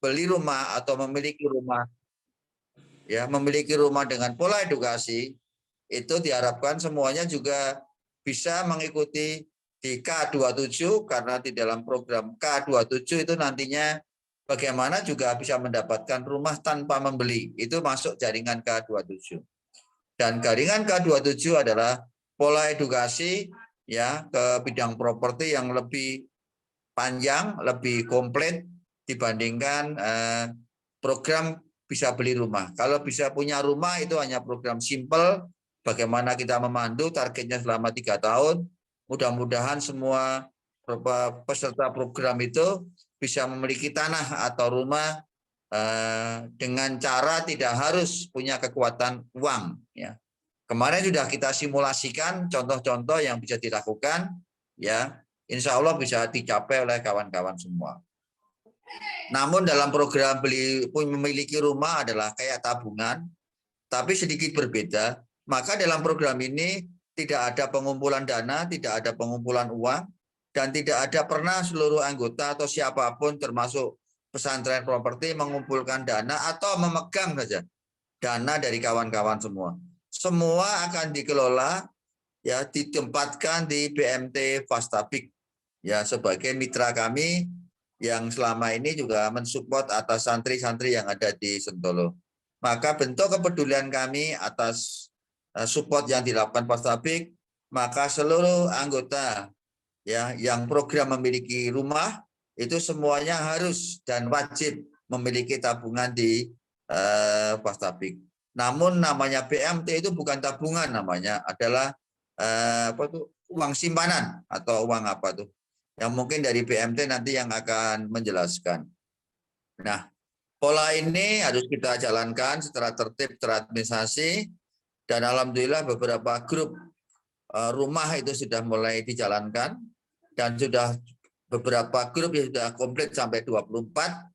beli rumah atau memiliki rumah, ya, memiliki rumah dengan pola edukasi, itu diharapkan semuanya juga bisa mengikuti di K27, karena di dalam program K27 itu nantinya bagaimana juga bisa mendapatkan rumah tanpa membeli. Itu masuk jaringan K27. Dan jaringan K27 adalah pola edukasi, ya, ke bidang properti yang lebih panjang, lebih komplit dibandingkan program bisa beli rumah. Kalau bisa punya rumah itu hanya program simple, bagaimana kita memandu, targetnya selama 3 tahun. Mudah-mudahan semua peserta program itu bisa memiliki tanah atau rumah dengan cara tidak harus punya kekuatan uang. Ya. Kemarin sudah kita simulasikan contoh-contoh yang bisa dilakukan, ya, insya Allah bisa dicapai oleh kawan-kawan semua. Namun dalam program memiliki rumah adalah kayak tabungan, tapi sedikit berbeda. Maka dalam program ini tidak ada pengumpulan dana, tidak ada pengumpulan uang, dan tidak ada pernah seluruh anggota atau siapapun termasuk pesantren properti mengumpulkan dana atau memegang saja dana dari kawan-kawan semua. Semua akan dikelola, ya, ditempatkan di BMT Fastabik, ya, sebagai mitra kami yang selama ini juga mensupport atas santri-santri yang ada di Sentolo. Maka bentuk kepedulian kami atas support yang dilakukan Fastabik, maka seluruh anggota, ya, yang program memiliki rumah itu semuanya harus dan wajib memiliki tabungan di Fastabik. Namun namanya BMT itu bukan tabungan, namanya adalah uang simpanan atau uang apa tuh? Yang mungkin dari BMT nanti yang akan menjelaskan. Nah, pola ini harus kita jalankan secara tertib, teradministrasi, dan alhamdulillah beberapa grup rumah itu sudah mulai dijalankan, dan sudah beberapa grup yang sudah komplit sampai 24.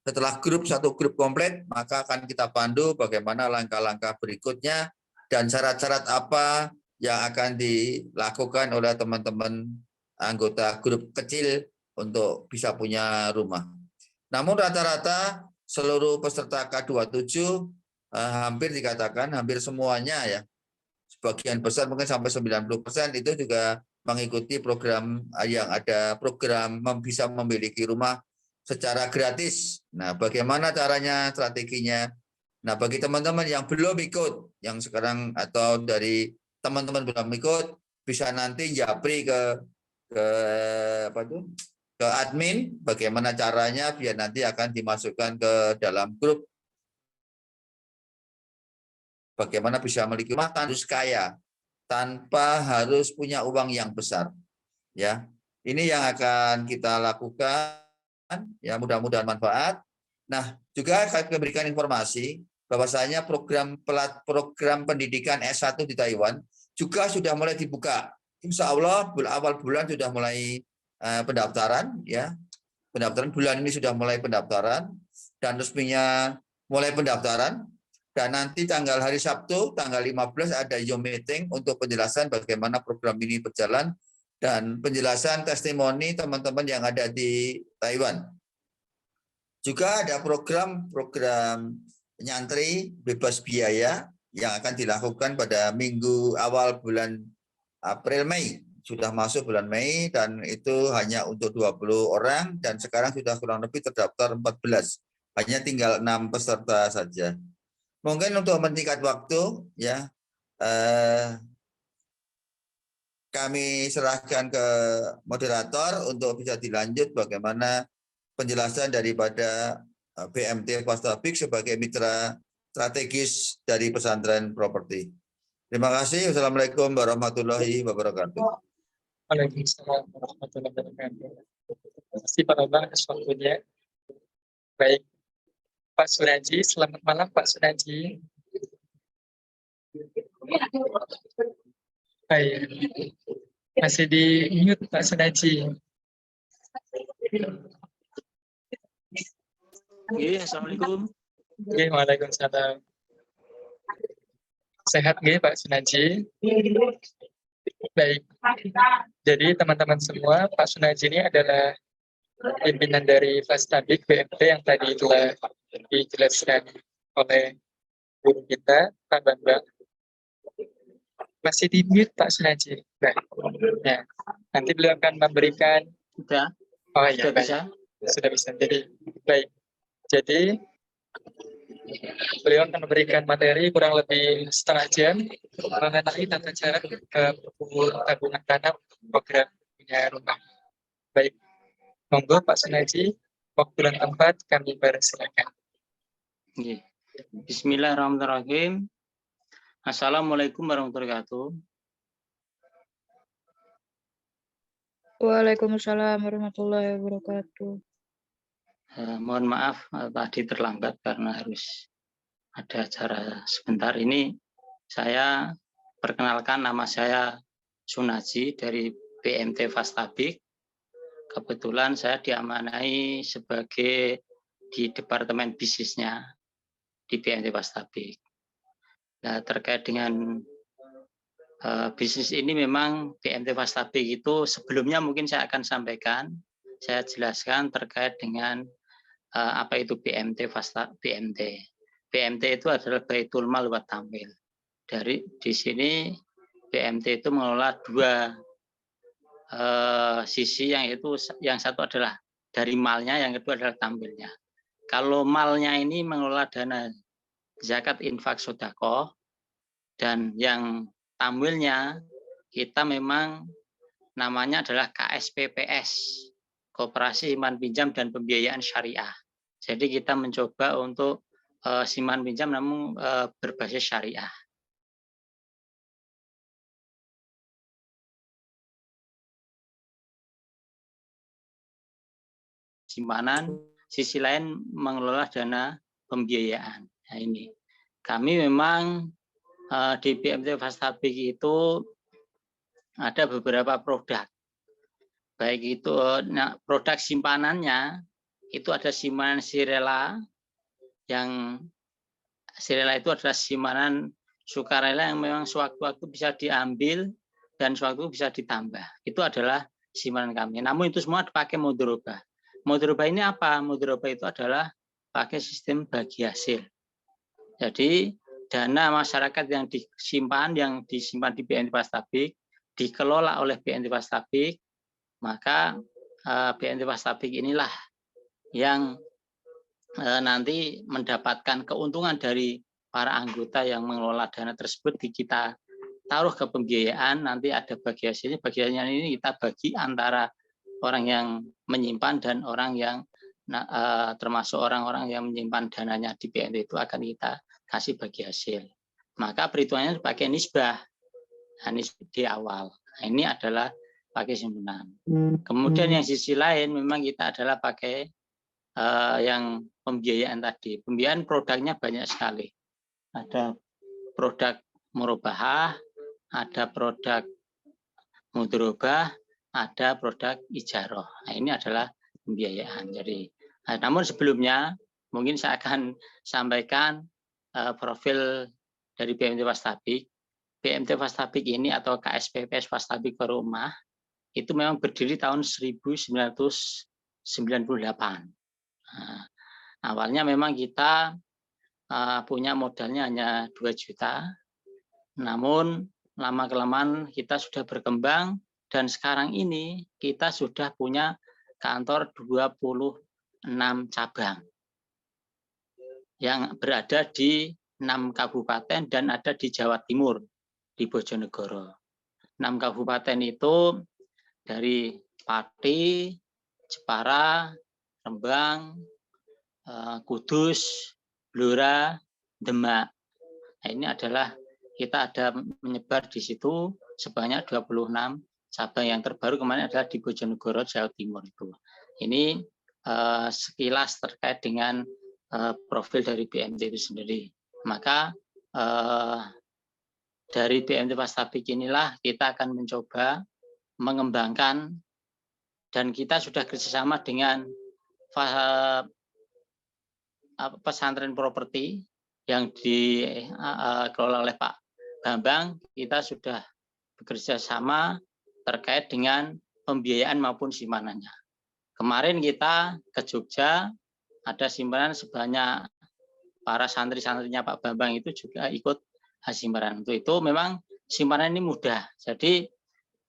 Setelah satu grup komplit, maka akan kita pandu bagaimana langkah-langkah berikutnya dan syarat-syarat apa yang akan dilakukan oleh teman-teman anggota grup kecil untuk bisa punya rumah. Namun rata-rata seluruh peserta K27 hampir dikatakan hampir semuanya, ya, sebagian besar mungkin sampai 90% itu juga mengikuti program yang ada program bisa memiliki rumah secara gratis. Nah, bagaimana caranya, strateginya? Nah, bagi teman-teman yang belum ikut, yang sekarang atau dari teman-teman belum ikut, bisa nanti japri ke apa itu? Ke admin, bagaimana caranya biar nanti akan dimasukkan ke dalam grup. Bagaimana bisa memiliki rumah harus kaya, tanpa harus punya uang yang besar, ya. Ini yang akan kita lakukan, ya, mudah-mudahan manfaat. Nah, juga saya memberikan informasi bahwasanya program pendidikan S1 di Taiwan juga sudah mulai dibuka. Insya Allah awal bulan sudah mulai pendaftaran, ya. Pendaftaran bulan ini sudah mulai pendaftaran dan resminya mulai pendaftaran. Dan nanti tanggal hari Sabtu, tanggal 15 ada Zoom meeting untuk penjelasan bagaimana program ini berjalan dan penjelasan testimoni teman-teman yang ada di Taiwan. Juga ada program nyantri bebas biaya yang akan dilakukan pada minggu awal bulan April Mei. Sudah masuk bulan Mei dan itu hanya untuk 20 orang dan sekarang sudah kurang lebih terdaftar 14. Hanya tinggal 6 peserta saja. Mungkin untuk meningkat waktu, ya, kami serahkan ke moderator untuk bisa dilanjut bagaimana penjelasan daripada BMT Fastabik sebagai mitra strategis dari pesantren properti. Terima kasih. Wassalamualaikum warahmatullahi wabarakatuh. Waalaikumsalam warahmatullahi wabarakatuh. Terima kasih Pak Bambang atas waktunya. Baik, Pak Sunaji, selamat malam Pak Sunaji. Baik, masih di mute Pak Sunaji. Assalamualaikum. Waalaikumsalam. Sehat nggih Pak Sunaji? Baik. Jadi teman-teman semua, Pak Sunaji ini adalah pimpinan dari Fastabik BMT yang tadi telah dijelaskan oleh guru kita, Pak Bambang. Masih di mute Pak Sunaji. Nah, ya. Nanti beliau akan memberikan. Sudah, Oh iya, sudah baik. bisa. Sudah bisa. Jadi baik. Jadi beliau akan memberikan materi kurang lebih setengah jam mengenai tata cara tabungan dana untuk program punya rumah. Baik, monggo Pak Sunaji, waktu dan tempat kami persilakan. Nggih. Bismillahirrahmanirrahim. Assalamualaikum warahmatullahi wabarakatuh. Waalaikumsalam warahmatullahi wabarakatuh. Mohon maaf tadi terlambat karena harus ada acara sebentar. Ini saya perkenalkan, nama saya Sunaji dari BMT Fastabik. Kebetulan saya diamanai sebagai di Departemen Bisnisnya di BMT Fastabik. Nah, terkait dengan bisnis ini memang BMT Fastabik itu sebelumnya mungkin saya akan sampaikan, saya jelaskan terkait dengan apa itu BMT BMT. BMT itu adalah Baitul Mal wa Tamwil. Di sini BMT itu mengelola dua sisi, yang satu adalah dari malnya, yang kedua adalah tamwilnya. Kalau malnya ini mengelola dana zakat, infak, sedekah, dan yang tamwilnya kita memang namanya adalah KSPPS, Koperasi Simpan Pinjam dan Pembiayaan Syariah. Jadi kita mencoba untuk simpan pinjam namun berbasis syariah. Simpanan, sisi lain mengelola dana pembiayaan. Nah, ini kami memang di BMT Fastabik itu ada beberapa produk. Baik itu produk simpanannya itu ada simpanan Sirela, yang Sirela itu adalah simpanan sukarela yang memang sewaktu-waktu bisa diambil dan sewaktu bisa ditambah. Itu adalah simpanan kami. Namun itu semua dipakai mudharabah. Mudharabah ini apa? Mudharabah itu adalah pakai sistem bagi hasil. Jadi dana masyarakat yang disimpan di BMT Fastabik dikelola oleh BMT Fastabik, maka BMT Fastabik inilah yang nanti mendapatkan keuntungan dari para anggota yang mengelola dana tersebut. Kita taruh ke pembiayaan, nanti ada bagi hasilnya. Bagi hasilnya ini kita bagi antara orang yang menyimpan dan orang yang termasuk orang-orang yang menyimpan dananya di BMT itu akan kita kasih bagi hasil. Maka perhitungannya pakai nisbah, di awal. Nah, ini adalah pakai simpanan. Kemudian yang sisi lain memang kita adalah pakai yang pembiayaan tadi. Pembiayaan produknya banyak sekali. Ada produk murabahah, ada produk mudharabah, ada produk ijarah. Nah, ini adalah pembiayaan. Jadi, namun sebelumnya mungkin saya akan sampaikan profil dari BMT Fastabik. BMT Fastabik ini atau KSPPS Fastabik Perumah itu memang berdiri tahun 1998. Nah, awalnya memang kita punya modalnya hanya 2 juta, namun lama-kelamaan kita sudah berkembang dan sekarang ini kita sudah punya kantor 26 cabang yang berada di 6 kabupaten dan ada di Jawa Timur, di Bojonegoro. 6 kabupaten itu dari Pati, Jepara, Rembang, Kudus, Blora, Demak. Nah, ini adalah kita ada menyebar di situ sebanyak 26 cabang. Yang terbaru kemarin adalah di Bojonegoro, Jawa Timur itu. Ini sekilas terkait dengan profil dari BMT itu sendiri. Maka dari BMT Fastabik inilah kita akan mencoba mengembangkan, dan kita sudah kerjasama dengan pesantren properti yang dikelola oleh Pak Bambang. Kita sudah bekerja sama terkait dengan pembiayaan maupun simpanannya. Kemarin kita ke Jogja, ada simpanan sebanyak para santri-santrinya Pak Bambang itu juga ikut simpanan. Untuk itu memang simpanan ini mudah. Jadi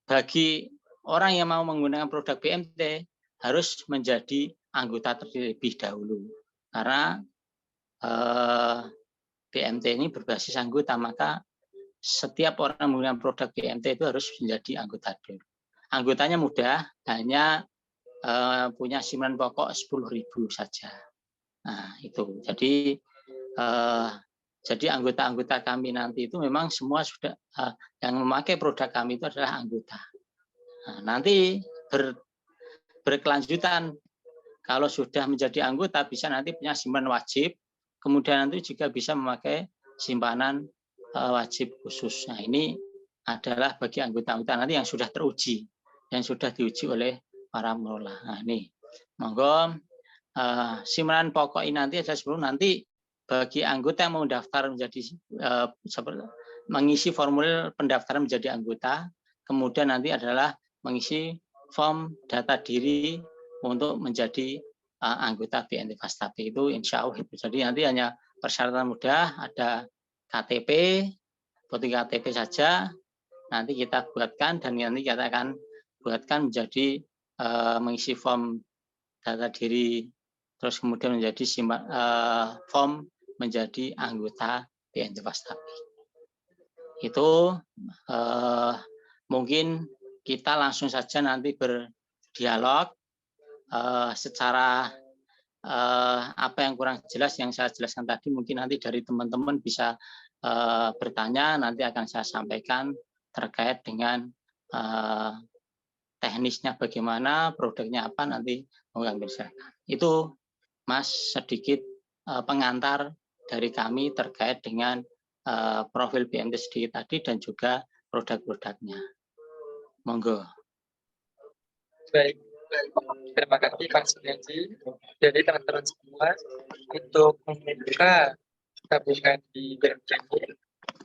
bagi orang yang mau menggunakan produk BMT harus menjadi anggota terlebih dahulu. Karena BMT ini berbasis anggota, maka setiap orang menggunakan produk BMT itu harus menjadi anggota dulu. Anggotanya mudah, hanya punya simpanan pokok 10.000 saja. Nah, itu. Jadi anggota-anggota kami nanti itu memang semua sudah yang memakai produk kami itu adalah anggota. Nah, nanti berkelanjutan, kalau sudah menjadi anggota bisa nanti punya simpanan wajib, kemudian nanti juga bisa memakai simpanan wajib khusus. Nah, ini adalah bagi anggota-anggota nanti yang sudah teruji, yang sudah diuji oleh para pengelola. Nah, ini monggo simpanan pokok ini nanti adalah sebelum nanti bagi anggota yang mau daftar menjadi mengisi formulir pendaftaran menjadi anggota, kemudian nanti adalah mengisi form data diri untuk menjadi anggota BNT Fastapi itu insya Allah. Jadi nanti hanya persyaratan mudah, ada KTP, foto KTP saja, nanti kita buatkan dan nanti kita akan buatkan menjadi mengisi form data diri, terus kemudian menjadi form menjadi anggota BNT Fastapi. Itu mungkin kita langsung saja nanti berdialog secara apa yang kurang jelas yang saya jelaskan tadi mungkin nanti dari teman-teman bisa bertanya, nanti akan saya sampaikan terkait dengan teknisnya bagaimana, produknya apa, nanti monggo silakan. Itu Mas sedikit pengantar dari kami terkait dengan profil BMT sendiri tadi dan juga produk-produknya. Monggo. Baik, terima kasih Pak Sunyaji. Jadi teman-teman semua, untuk membuka tabungan di BMT,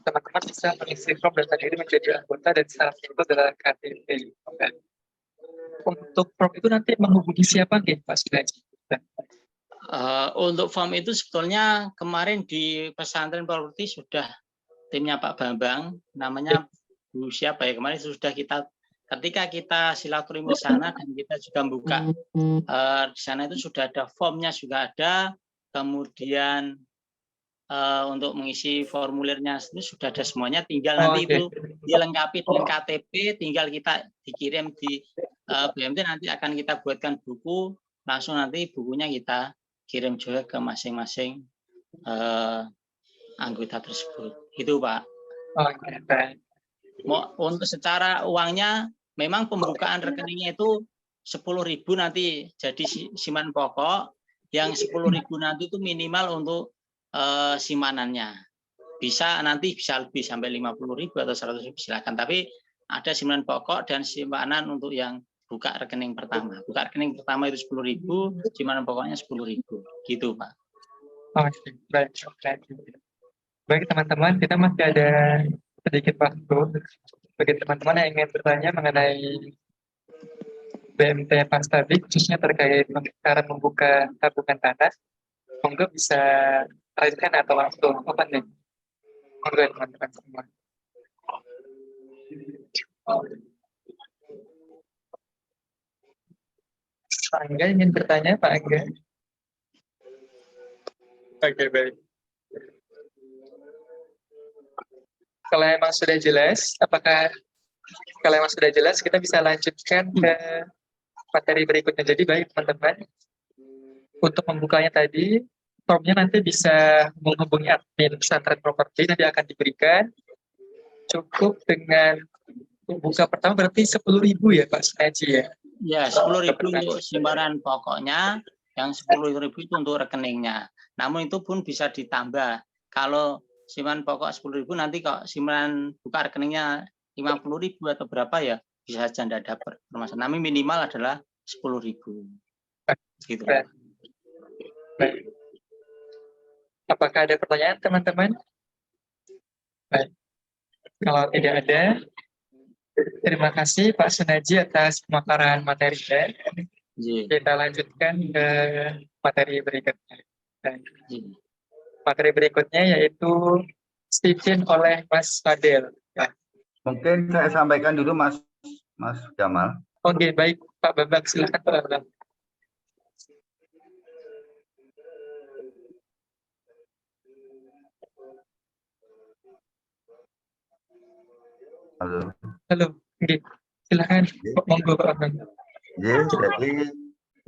teman-teman bisa mengisi form data diri menjadi anggota dan salah satu adalah KTP. Untuk form itu nanti menghubungi siapa nih Pak Sunyaji? Untuk form itu sebetulnya kemarin di pesantren properti sudah timnya Pak Bambang, namanya Bu siapa ya, kemarin sudah kita ketika kita silaturahmi di sana dan kita juga membuka di sana itu sudah ada formnya juga ada, kemudian untuk mengisi formulirnya itu sudah ada semuanya, tinggal nanti itu dilengkapi dengan KTP, tinggal kita dikirim di BMT, nanti akan kita buatkan buku, langsung nanti bukunya kita kirim juga ke masing-masing anggota tersebut. Itu Pak. Untuk secara uangnya memang pembukaan rekeningnya itu 10.000 nanti jadi simpanan pokok, yang 10.000 nanti itu minimal untuk simpanannya. Nanti bisa lebih sampai 50.000 atau 100.000 silakan, tapi ada simpanan pokok dan simpanan untuk yang buka rekening pertama. Buka rekening pertama itu 10.000, simpanan pokoknya 10.000. Gitu Pak. Baik teman-teman, kita masih ada sedikit waktu bagi teman-teman yang ingin bertanya mengenai BMT Fastapi, khususnya terkait cara membuka tabungan tanah. Monggo bisa raise hand atau langsung open nih. Monggo teman-teman semua. Pak Angga ingin bertanya, Pak Angga? Oke, baik. Kalau emang sudah jelas, kalau emang sudah jelas, kita bisa lanjutkan ke materi berikutnya. Jadi baik teman-teman, untuk membukanya tadi, formnya nanti bisa menghubungi admin pesantren properti, nanti akan diberikan. Cukup dengan buka pertama berarti 10.000 ya Pak Sunyaji ya? Ya, 10.000 untuk simpanan pokoknya, yang 10.000 itu untuk rekeningnya. Namun itu pun bisa ditambah. Kalau simpanan pokok 10.000 nanti kok simpanan buka rekeningnya 50.000 atau berapa ya bisa saja tidak dapat permasalahan. Namun minimal adalah 10.000. Gitu. Baik. Apakah ada pertanyaan teman-teman? Baik. Kalau tidak ada, terima kasih Pak Sunyaji atas pemaparan materinya. Ji, Kita lanjutkan ke materi berikutnya. Dan ji. materi berikutnya yaitu Stephen oleh Mas Fadel. Ya. Mungkin saya sampaikan dulu Mas Gamal. Oke, baik Pak Bambang, silakan Pak Bambang. Halo. Halo, oke. Silakan, monggo Pak Bambang. Yes, jadi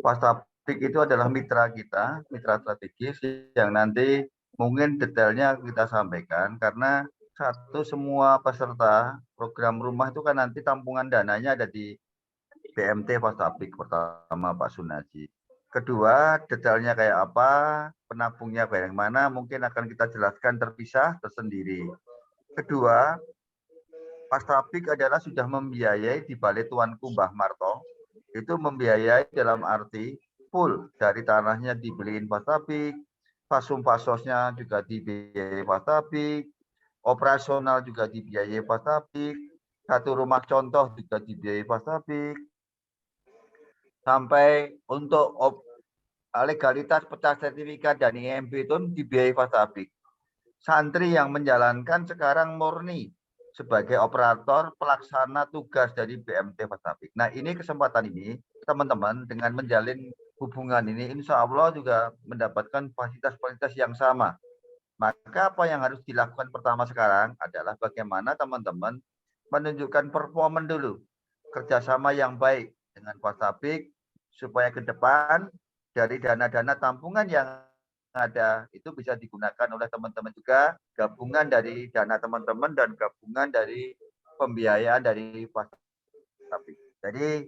Pastabik itu adalah mitra kita, mitra strategis yang nanti mungkin detailnya kita sampaikan karena satu, semua peserta program rumah itu kan nanti tampungan dananya ada di BMT Pastabik. Pertama Pak Sunaji. Kedua, detailnya kayak apa, penabungnya kayak mana, mungkin akan kita jelaskan terpisah tersendiri. Kedua, Pastabik adalah sudah membiayai di Balai Tuanku Mbah Marto. Itu membiayai dalam arti full, dari tanahnya dibeliin Pastabik, pasosnya juga dibiayai Pastabik, operasional juga dibiayai Pastabik, satu rumah contoh juga dibiayai Pastabik, sampai untuk legalitas pecah sertifikat dan IMB itu dibiayai Pastabik. Santri yang menjalankan sekarang murni sebagai operator pelaksana tugas dari BMT Pastabik. Nah, ini kesempatan ini teman-teman dengan menjalin hubungan ini insya Allah juga mendapatkan fasilitas-fasilitas yang sama. Maka apa yang harus dilakukan pertama sekarang adalah bagaimana teman-teman menunjukkan performa dulu, kerjasama yang baik dengan Pastabik supaya ke depan dari dana-dana tampungan yang ada itu bisa digunakan oleh teman-teman juga, gabungan dari dana teman-teman dan gabungan dari pembiayaan dari Pastabik. Jadi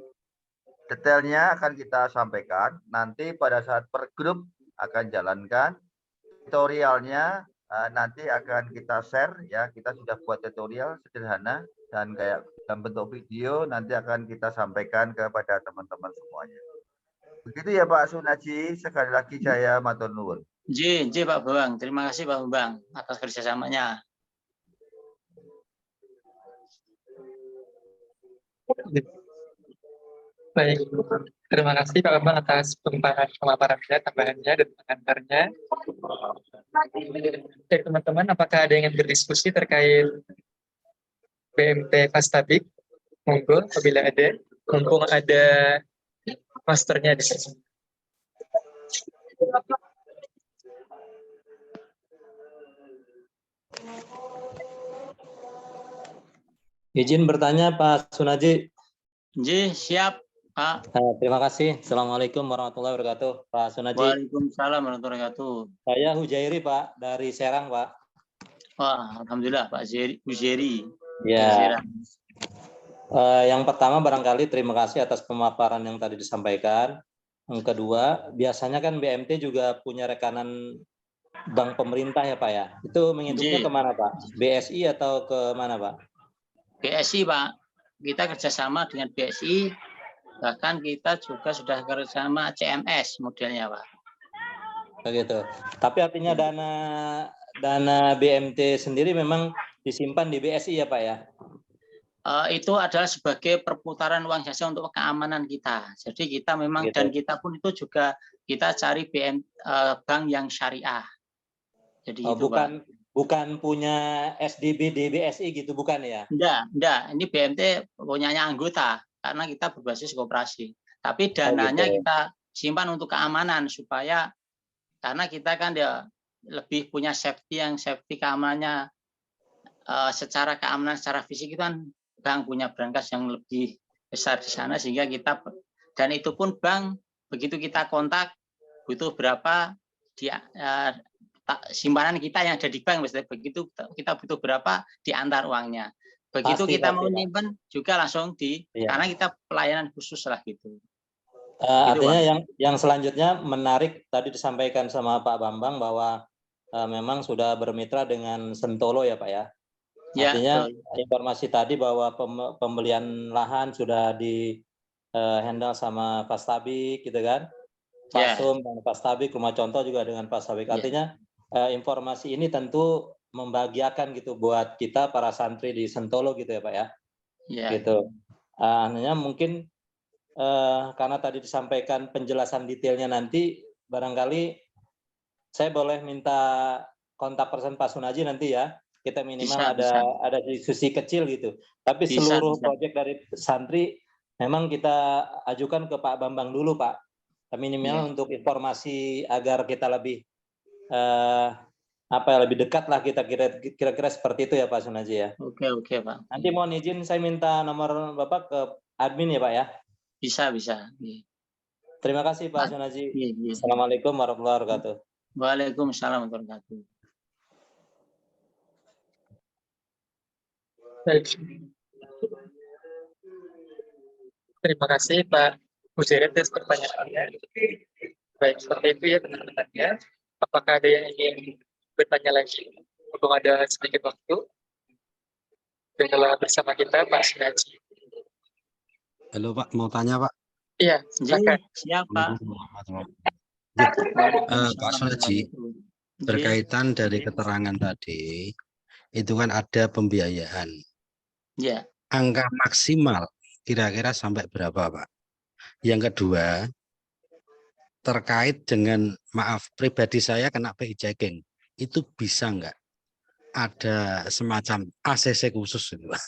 detailnya akan kita sampaikan nanti pada saat per grup akan jalankan tutorialnya, nanti akan kita share ya, kita sudah buat tutorial sederhana dan kayak dalam bentuk video nanti akan kita sampaikan kepada teman-teman semuanya. Begitu ya Pak Sunaji, sekali lagi saya matur nuwun. Ji, Pak Bambang. Terima kasih Pak Bambang atas kerjasamanya. Baik, terima kasih Pak Bambang atas pemaparannya, tambahannya, dan pengantarnya. Oke, teman-teman, apakah ada yang ingin berdiskusi terkait BMT Pastabik? Monggo, apabila ada. Mumpung ada masternya di sini. Izin bertanya Pak Sunaji. Ji, siap Pak. Terima kasih. Assalamualaikum warahmatullahi wabarakatuh. Pak Sunaji. Waalaikumsalam warahmatullahi wabarakatuh. Saya Hujairi Pak, dari Serang Pak. Wah, alhamdulillah Pak Hujairi. Ya. Yang pertama barangkali terima kasih atas pemaparan yang tadi disampaikan. Yang kedua, biasanya kan BMT juga punya rekanan bank pemerintah ya Pak ya. Itu menginduknya kemana Pak? BSI atau ke mana Pak? BSI Pak. Kita kerjasama dengan BSI. Bahkan kita juga sudah kerjasama CMS modelnya Pak. Begitu. Tapi artinya dana BMT sendiri memang disimpan di BSI ya Pak ya? Itu adalah sebagai perputaran uang jasa untuk keamanan kita. Jadi kita memang Gitu. dan kita pun itu juga kita cari bank yang syariah. Jadi itu bukan punya SDB di BSI gitu bukan ya? Enggak. Ini BMT punyanya anggota karena kita berbasis koperasi. Tapi dananya gitu. kita simpan untuk keamanan supaya karena kita kan ya lebih punya safety keamanannya secara keamanan secara fisik itu kan bank punya brankas yang lebih besar di sana sehingga kita dan itu pun bank begitu kita kontak butuh berapa simpanan kita yang ada di bank begitu kita butuh berapa diantar uangnya begitu kita mau nyimpen juga langsung karena kita pelayanan khusus lah gitu. Artinya yang selanjutnya menarik tadi disampaikan sama Pak Bambang bahwa memang sudah bermitra dengan Sentolo ya Pak ya. Artinya informasi tadi bahwa pembelian lahan sudah di handle sama Pastabik gitu kan. Pasum dan Pastabik, rumah contoh juga dengan Pastabik. Artinya informasi ini tentu membahagiakan gitu buat kita para santri di Sentolo gitu ya Pak ya. Gitu. Hanya mungkin karena tadi disampaikan penjelasan detailnya nanti, barangkali saya boleh minta kontak person Pak Sunaji nanti ya. Kita minimal ada diskusi kecil gitu. Tapi seluruh proyek dari santri memang kita ajukan ke Pak Bambang dulu, Pak. Minimal untuk informasi agar kita lebih lebih dekat lah, kita kira-kira seperti itu ya Pak Sunaji ya. Oke Pak. Nanti mohon izin saya minta nomor Bapak ke admin ya Pak ya. Bisa. Terima kasih Pak Sunaji. Assalamualaikum warahmatullahi wabarakatuh. Waalaikumsalam warahmatullahi wabarakatuh. Baik. Terima kasih Pak Mujahid atas pertanyaannya. Baik, seperti itu ya teman-teman ya. Apakah ada yang ingin bertanya lagi? Mumpung ada sedikit waktu. Dengarlah bersama kita Pak Sunaji. Halo Pak, mau tanya Pak? Iya, silakan. Siapa? Pak Sunaji, berkaitan dari keterangan tadi, itu kan ada pembiayaan. Ya. Angka maksimal kira-kira sampai berapa Pak? Yang kedua, terkait dengan, maaf, pribadi saya kena PI checking, itu bisa nggak ada semacam ACC khusus gitu Pak?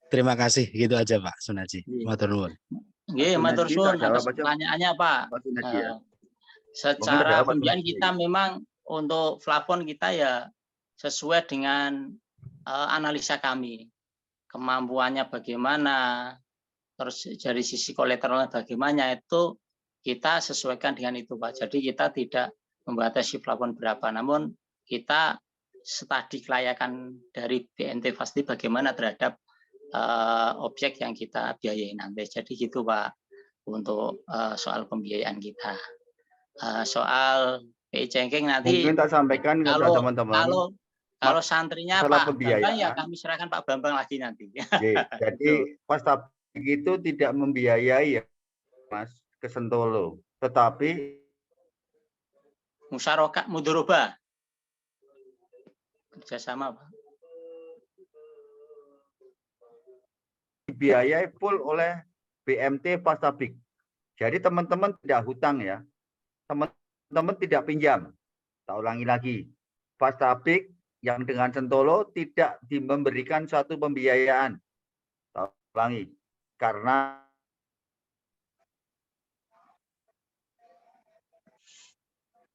Terima kasih, gitu aja Pak Sunaji. Matur nuwun. Nggih, matur suwun atas pertanyaannya Pak. Secara pembiayaan kita memang untuk plafon kita ya sesuai dengan analisa kami. Kemampuannya bagaimana, terus dari sisi kolateralnya bagaimana, itu kita sesuaikan dengan itu Pak. Jadi kita tidak membatasi plafon berapa, namun kita studi kelayakan dari BNT pasti bagaimana terhadap objek yang kita biayai nanti. Jadi gitu Pak untuk soal pembiayaan kita. Soal PI checking nanti mungkin tak sampaikan kepada teman-teman. Kalau santrinya Pak Bambang ya kami serahkan Pak Bambang lagi nanti. Jadi Pastabik itu tidak membiayai ya Mas ke Sentolo, tetapi musyarakah mudoroba kerjasama Pak. Dibiayai full oleh BMT Pastabik. Jadi teman-teman tidak hutang ya, teman-teman tidak pinjam. Tak ulangi lagi, Pastabik yang dengan Sentolo tidak memberikan suatu pembiayaan. Tak ulangi, karena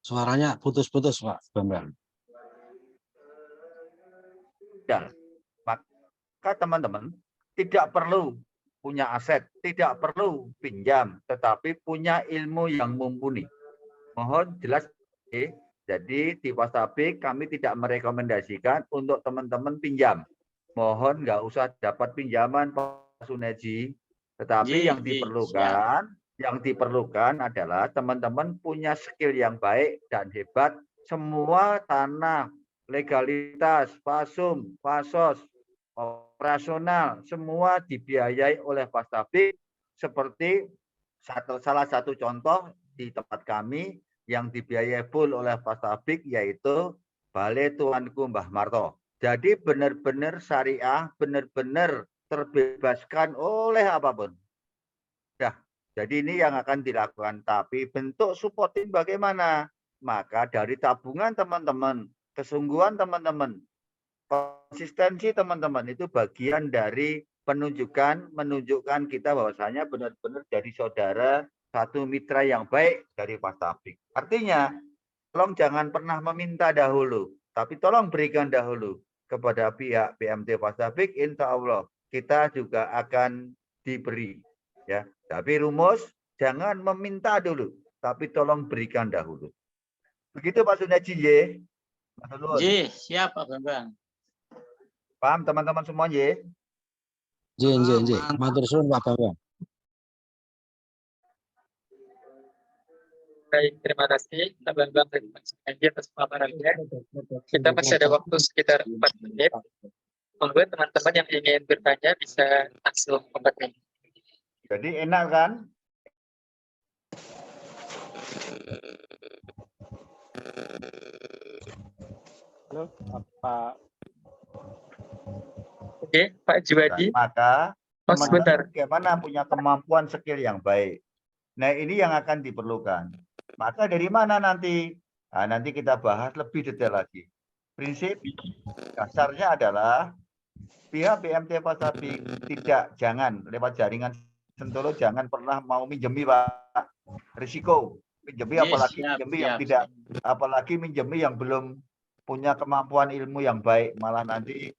Suaranya putus-putus Pak Bambang. Maka teman-teman tidak perlu punya aset, tidak perlu pinjam, tetapi punya ilmu yang mumpuni. Mohon jelas. Jadi di Pastabik kami tidak merekomendasikan untuk teman-teman pinjam. Mohon nggak usah dapat pinjaman Pak Sunaji. Tetapi yang diperlukan adalah teman-teman punya skill yang baik dan hebat. Semua tanah, legalitas, pasum, pasos, operasional, semua dibiayai oleh Pastabik. Seperti salah satu contoh di tempat kami, yang dibiayai full oleh Pastabik yaitu Balai Tuanku Mbah Marto. Jadi benar-benar syariah, benar-benar terbebaskan oleh apapun. Jadi ini yang akan dilakukan. Tapi bentuk supporting bagaimana? Maka dari tabungan teman-teman, kesungguhan teman-teman, konsistensi teman-teman itu bagian dari menunjukkan kita bahwasanya benar-benar dari saudara, satu mitra yang baik dari Pastabik. Artinya, tolong jangan pernah meminta dahulu, tapi tolong berikan dahulu kepada pihak BMT Pastabik. Insya Allah kita juga akan diberi. Ya, tapi rumus jangan meminta dulu, tapi tolong berikan dahulu. Begitu Pak Sunaji. Ji, siap Pak Bambang. Paham teman-teman semua ya? J. Matur suwun Pak Bambang. Baik, terima kasih Pak Bambang dan Pak Sunaji atas paparannya. Kita masih ada waktu sekitar 4 menit. Monggo teman-teman yang ingin bertanya bisa langsung kontak kami. Jadi enak kan? Halo, Pak. Oke, Pak Juwadi. Maka Mas, sebentar. bagaimana punya kemampuan skill yang baik. Nah, ini yang akan diperlukan. Maka dari mana nanti? Nah, nanti kita bahas lebih detail lagi. Prinsip dasarnya adalah pihak BMT Fastabik jangan lewat jaringan Sentolo jangan pernah mau minjemi Pak. Risiko minjemi apalagi minjemi yang tidak, apalagi minjemi yang belum punya kemampuan ilmu yang baik, malah nanti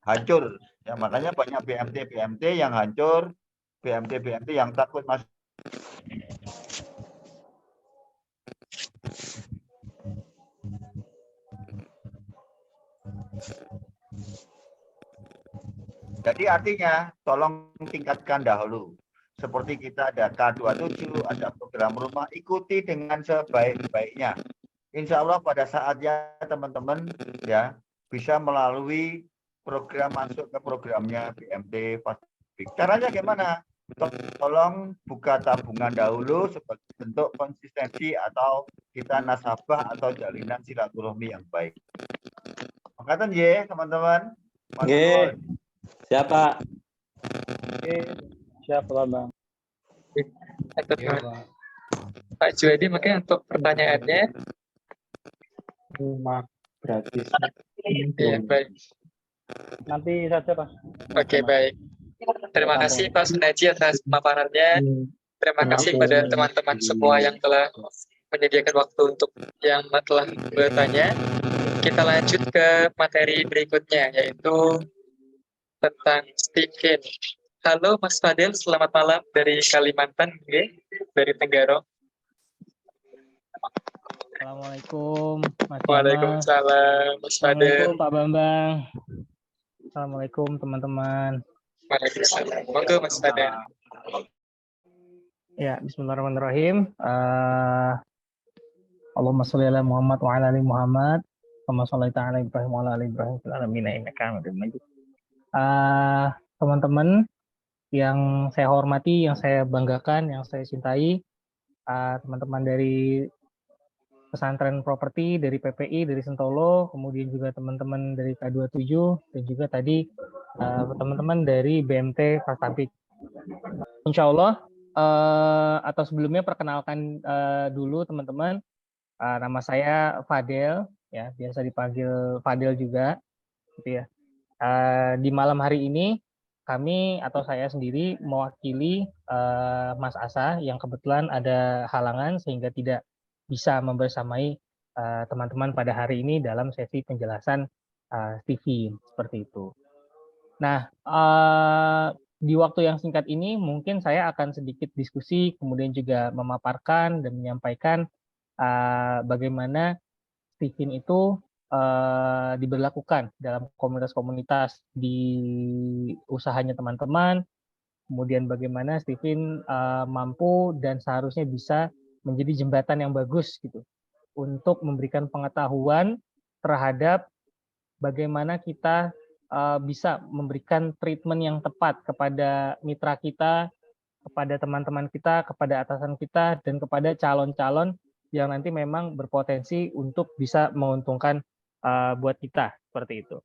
hancur. Ya, makanya banyak BMT yang hancur, BMT yang takut masuk. Jadi artinya tolong tingkatkan dahulu. Seperti kita ada K27, ada program rumah, ikuti dengan sebaik-baiknya. Insya Allah pada saatnya teman-teman ya bisa melalui program masuk ke programnya BMT Fastabik. Caranya gimana? Tolong buka tabungan dahulu sebagai bentuk konsistensi atau kita nasabah atau jalinan silaturahmi yang baik. Makasih ya teman-teman. Oke. Siapa? Siap Pak Bang. Pak Juwadi, mungkin untuk pertanyaannya. Rumah gratis. Iya, baik. Nanti saja Pak. Oke, baik. Terima kasih Pak Sunaji atas pemaparannya. Terima kasih pada teman-teman semua yang telah menyediakan waktu untuk yang telah bertanya. Kita lanjut ke materi berikutnya, yaitu tentang Stephen. Halo Mas Fadil, selamat malam dari Kalimantan, dari Tenggaro. Assalamualaikum Mas Yama. Waalaikumsalam Mas Fadil. Assalamualaikum Pak Bambang. Assalamualaikum teman-teman. Waalaikumsalam. Monggo Mas Fadil. Ya, bismillahirrahmanirrahim. Allahumma sholli ala Muhammad wa ala ali Muhammad. Kama shallaita ala Ibrahim wa ala ali Ibrahim fil alamin innaka Hamidum Majid. Teman-teman yang saya hormati, yang saya banggakan, yang saya cintai, teman-teman dari pesantren properti, dari PPI, dari Sentolo, kemudian juga teman-teman dari K27, dan juga tadi teman-teman dari BMT Fastabik. Insya Allah, atau sebelumnya perkenalkan dulu teman-teman, nama saya Fadel, ya biasa dipanggil Fadel juga, gitu ya. Di malam hari ini kami atau saya sendiri mewakili Mas Asa yang kebetulan ada halangan sehingga tidak bisa membersamai teman-teman pada hari ini dalam sesi penjelasan Stephen seperti itu. Nah, di waktu yang singkat ini mungkin saya akan sedikit diskusi, kemudian juga memaparkan dan menyampaikan bagaimana Stephen itu diberlakukan dalam komunitas-komunitas di usahanya teman-teman, kemudian bagaimana Stephen mampu dan seharusnya bisa menjadi jembatan yang bagus gitu untuk memberikan pengetahuan terhadap bagaimana kita bisa memberikan treatment yang tepat kepada mitra kita, kepada teman-teman kita, kepada atasan kita, dan kepada calon-calon yang nanti memang berpotensi untuk bisa menguntungkan buat kita, seperti itu.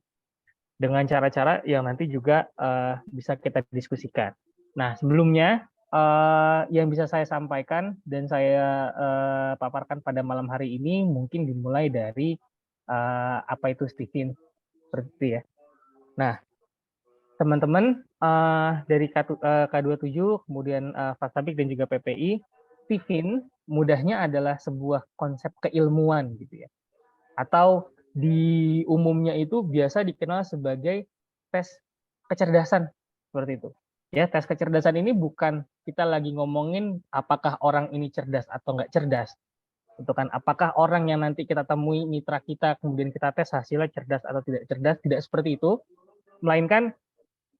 Dengan cara-cara yang nanti juga bisa kita diskusikan. Nah, sebelumnya yang bisa saya sampaikan dan saya paparkan pada malam hari ini mungkin dimulai dari apa itu Stephen, seperti itu ya. Nah, teman-teman dari K27, kemudian Fastabik dan juga PPI, Stephen mudahnya adalah sebuah konsep keilmuan gitu ya. Atau di umumnya itu biasa dikenal sebagai tes kecerdasan seperti itu. Ya, tes kecerdasan ini bukan kita lagi ngomongin apakah orang ini cerdas atau enggak cerdas. Itu kan apakah orang yang nanti kita temui mitra kita kemudian kita tes hasilnya cerdas atau tidak cerdas, tidak seperti itu. Melainkan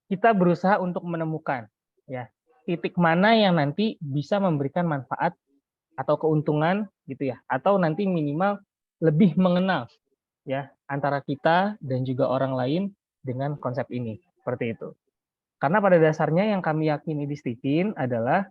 kita berusaha untuk menemukan ya titik mana yang nanti bisa memberikan manfaat atau keuntungan gitu ya, atau nanti minimal lebih mengenal ya antara kita dan juga orang lain dengan konsep ini, seperti itu. Karena pada dasarnya yang kami yakini di Stephen adalah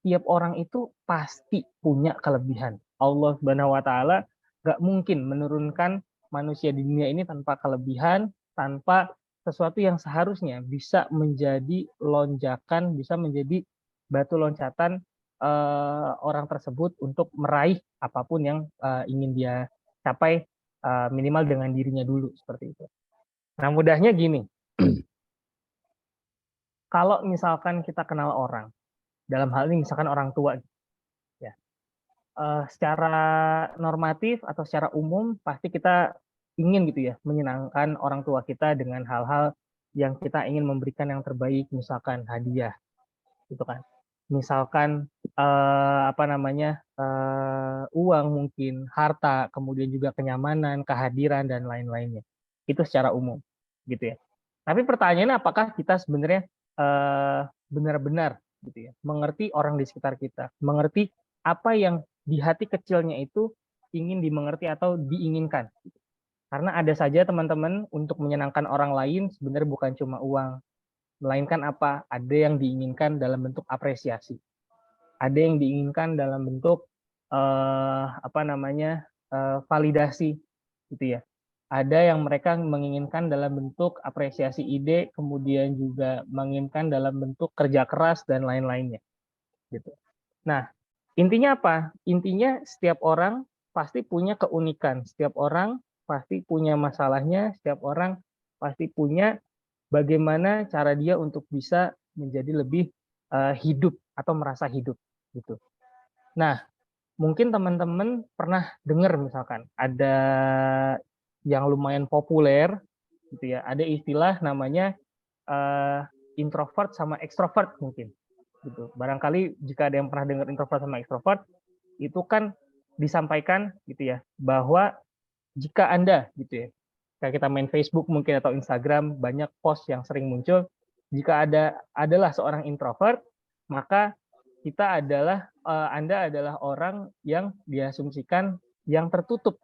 tiap orang itu pasti punya kelebihan. Allah Subhanahu wa taala nggak mungkin menurunkan manusia di dunia ini tanpa kelebihan, tanpa sesuatu yang seharusnya bisa menjadi lonjakan, bisa menjadi batu loncatan orang tersebut untuk meraih apapun yang ingin dia capai, minimal dengan dirinya dulu, seperti itu. Nah, mudahnya gini, kalau misalkan kita kenal orang, dalam hal ini misalkan orang tua, ya, secara normatif atau secara umum pasti kita ingin gitu ya menyenangkan orang tua kita dengan hal-hal yang kita ingin memberikan yang terbaik, misalkan hadiah, gitu kan. Misalkan uang mungkin, harta, kemudian juga kenyamanan, kehadiran dan lain-lainnya. Itu secara umum, gitu ya. Tapi pertanyaannya apakah kita sebenarnya benar-benar gitu ya mengerti orang di sekitar kita, mengerti apa yang di hati kecilnya itu ingin dimengerti atau diinginkan. Karena ada saja teman-teman untuk menyenangkan orang lain sebenarnya bukan cuma uang, melainkan apa? Ada yang diinginkan dalam bentuk apresiasi. Ada yang diinginkan dalam bentuk validasi gitu ya. Ada yang mereka menginginkan dalam bentuk apresiasi ide, kemudian juga menginginkan dalam bentuk kerja keras dan lain-lainnya. Gitu. Nah, intinya apa? Intinya setiap orang pasti punya keunikan, setiap orang pasti punya masalahnya, setiap orang pasti punya bagaimana cara dia untuk bisa menjadi lebih hidup atau merasa hidup gitu. Nah, mungkin teman-teman pernah dengar misalkan ada yang lumayan populer gitu ya, ada istilah namanya introvert sama extrovert mungkin gitu. Barangkali jika ada yang pernah dengar introvert sama extrovert, itu kan disampaikan gitu ya bahwa jika Anda gitu ya, kayak kita main Facebook mungkin atau Instagram, banyak post yang sering muncul, jika adalah seorang introvert, maka Anda adalah orang yang diasumsikan yang tertutup,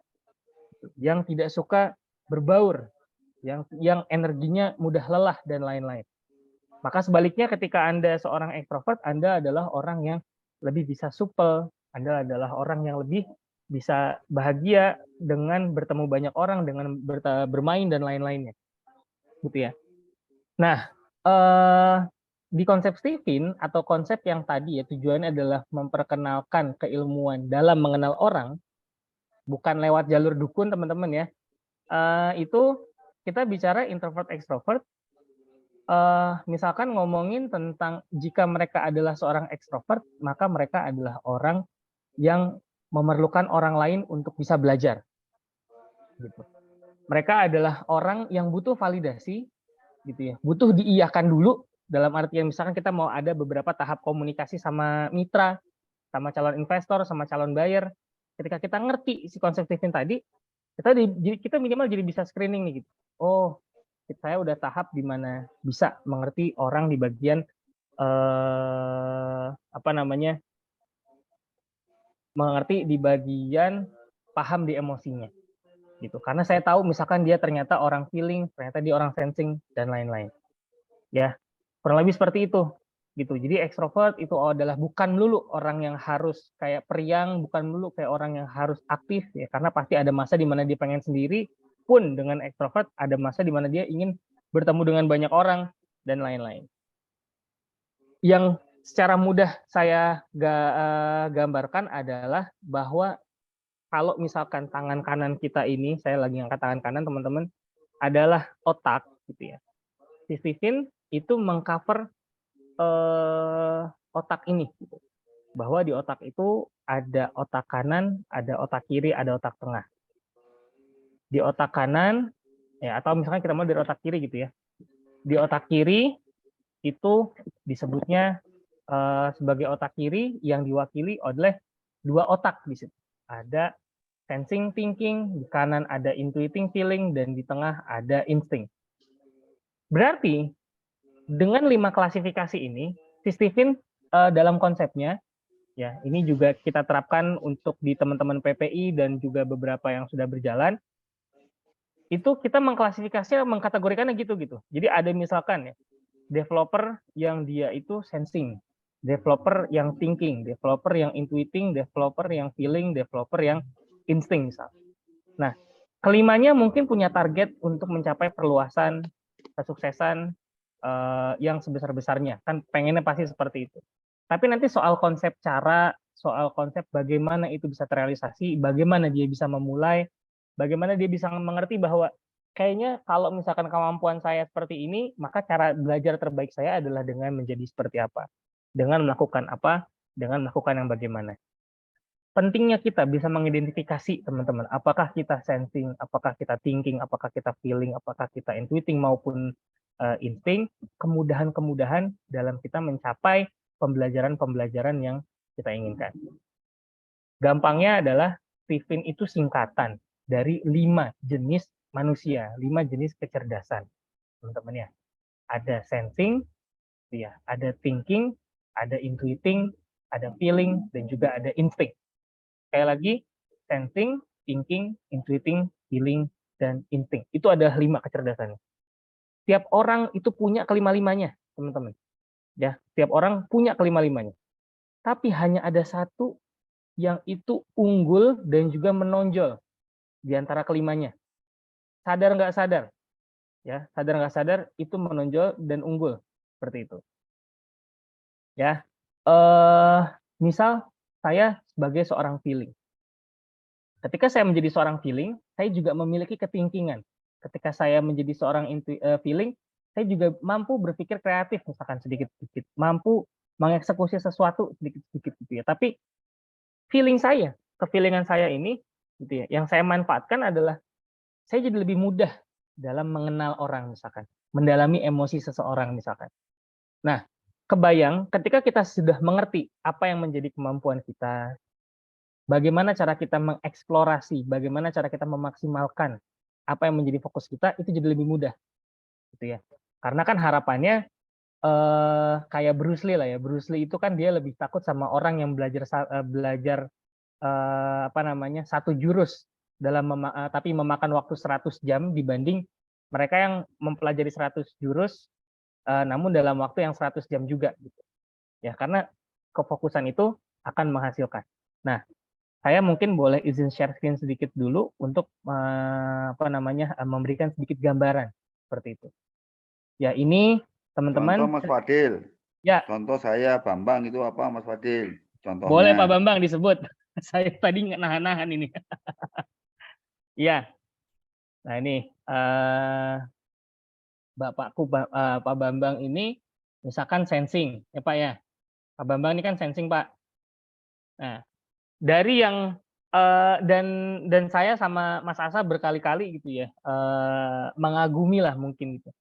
yang tidak suka berbaur, yang energinya mudah lelah dan lain-lain. Maka sebaliknya ketika Anda seorang ekstrovert, Anda adalah orang yang lebih bisa supel, Anda adalah orang yang lebih bisa bahagia dengan bertemu banyak orang, dengan bermain dan lain-lainnya. Gitu ya. Nah, di konsep Stephen atau konsep yang tadi ya tujuannya adalah memperkenalkan keilmuan dalam mengenal orang, bukan lewat jalur dukun teman-teman ya. Itu kita bicara introvert extrovert. Misalkan ngomongin tentang jika mereka adalah seorang ekstrovert, maka mereka adalah orang yang memerlukan orang lain untuk bisa belajar. Gitu. Mereka adalah orang yang butuh validasi, gitu ya, butuh diiyakan dulu. Dalam artian misalkan kita mau ada beberapa tahap komunikasi sama mitra, sama calon investor, sama calon buyer. Ketika kita ngerti si konsep Stephen tadi, kita minimal jadi bisa screening nih gitu. Oh, saya udah tahap di mana bisa mengerti orang di bagian mengerti di bagian paham di emosinya gitu. Karena saya tahu misalkan dia ternyata orang feeling, ternyata dia orang sensing dan lain-lain. Ya, kurang lebih seperti itu gitu. Jadi ekstrovert itu adalah bukan melulu orang yang harus kayak periang, bukan melulu kayak orang yang harus aktif ya, karena pasti ada masa di mana dia pengen sendiri. Pun dengan ekstrovert ada masa di mana dia ingin bertemu dengan banyak orang dan lain-lain. Yang secara mudah saya gambarkan adalah bahwa kalau misalkan tangan kanan kita ini, saya lagi angkat tangan kanan teman-teman, adalah otak gitu ya. Si Stephen itu mengcover otak ini gitu. Bahwa di otak itu ada otak kanan, ada otak kiri, ada otak tengah. Di otak kanan ya, atau misalkan kita mau dari otak kiri gitu ya. Di otak kiri itu disebutnya sebagai otak kiri yang diwakili oleh dua otak di situ. Ada sensing thinking, di kanan ada intuiting feeling, dan di tengah ada insting. Berarti dengan 5 klasifikasi ini, si Stephen dalam konsepnya, ya ini juga kita terapkan untuk di teman-teman PPI dan juga beberapa yang sudah berjalan, itu kita mengkategorikannya gitu. Jadi ada misalkan ya, developer yang dia itu sensing, developer yang thinking, developer yang intuiting, developer yang feeling, developer yang insting misal. Nah, kelimanya mungkin punya target untuk mencapai perluasan kesuksesan yang sebesar-besarnya. Kan pengennya pasti seperti itu. Tapi nanti soal konsep cara, soal konsep bagaimana itu bisa terrealisasi, bagaimana dia bisa memulai, bagaimana dia bisa mengerti bahwa kayaknya kalau misalkan kemampuan saya seperti ini, maka cara belajar terbaik saya adalah dengan menjadi seperti apa. Dengan melakukan apa, dengan melakukan yang bagaimana. Pentingnya kita bisa mengidentifikasi, teman-teman, apakah kita sensing, apakah kita thinking, apakah kita feeling, apakah kita intuiting maupun insting, kemudahan-kemudahan dalam kita mencapai pembelajaran-pembelajaran yang kita inginkan. Gampangnya adalah Tiffin itu singkatan dari 5 jenis manusia, 5 jenis kecerdasan, teman-teman ya. Ada sensing, ya, ada thinking, ada intuiting, ada feeling, dan juga ada instinct. Sekali lagi, sensing, thinking, intuiting, feeling, dan instinct. Itu ada 5 kecerdasan. Tiap orang itu punya kelima-limanya, teman-teman. Ya, tiap orang punya kelima-limanya. Tapi hanya ada satu yang itu unggul dan juga menonjol di antara kelimanya. Sadar nggak sadar? Ya, sadar nggak sadar itu menonjol dan unggul seperti itu. Ya, misal saya sebagai seorang feeling. Ketika saya menjadi seorang feeling, saya juga memiliki ketingkingan. Ketika saya menjadi seorang feeling, saya juga mampu berpikir kreatif, misalkan sedikit-sedikit, mampu mengeksekusi sesuatu sedikit-sedikit gitu ya. Tapi feeling saya, kefeelingan saya ini, gitu ya, yang saya manfaatkan adalah saya jadi lebih mudah dalam mengenal orang misalkan, mendalami emosi seseorang misalkan. Nah, kebayang ketika kita sudah mengerti apa yang menjadi kemampuan kita, bagaimana cara kita mengeksplorasi, bagaimana cara kita memaksimalkan apa yang menjadi fokus kita, itu jadi lebih mudah, gitu ya. Karena kan harapannya kayak Bruce Lee lah ya. Bruce Lee itu kan dia lebih takut sama orang yang belajar satu jurus dalam tapi memakan waktu 100 jam dibanding mereka yang mempelajari 100 jurus namun dalam waktu yang 100 jam juga gitu. Ya, karena kefokusan itu akan menghasilkan. Nah, saya mungkin boleh izin share screen sedikit dulu untuk memberikan sedikit gambaran seperti itu. Ya, ini teman-teman. Contoh Mas Fadil. Ya. Contoh saya Bambang itu apa Mas Fadil? Contohnya. Boleh Pak Bambang disebut. Saya tadi nggak nahan-nahan ini. Iya. Nah ini Bapakku Pak Bambang ini misalkan sensing ya Pak ya. Pak Bambang ini kan sensing Pak. Nah, dari yang dan saya sama Mas Asa berkali-kali gitu ya mengagumi lah mungkin gitu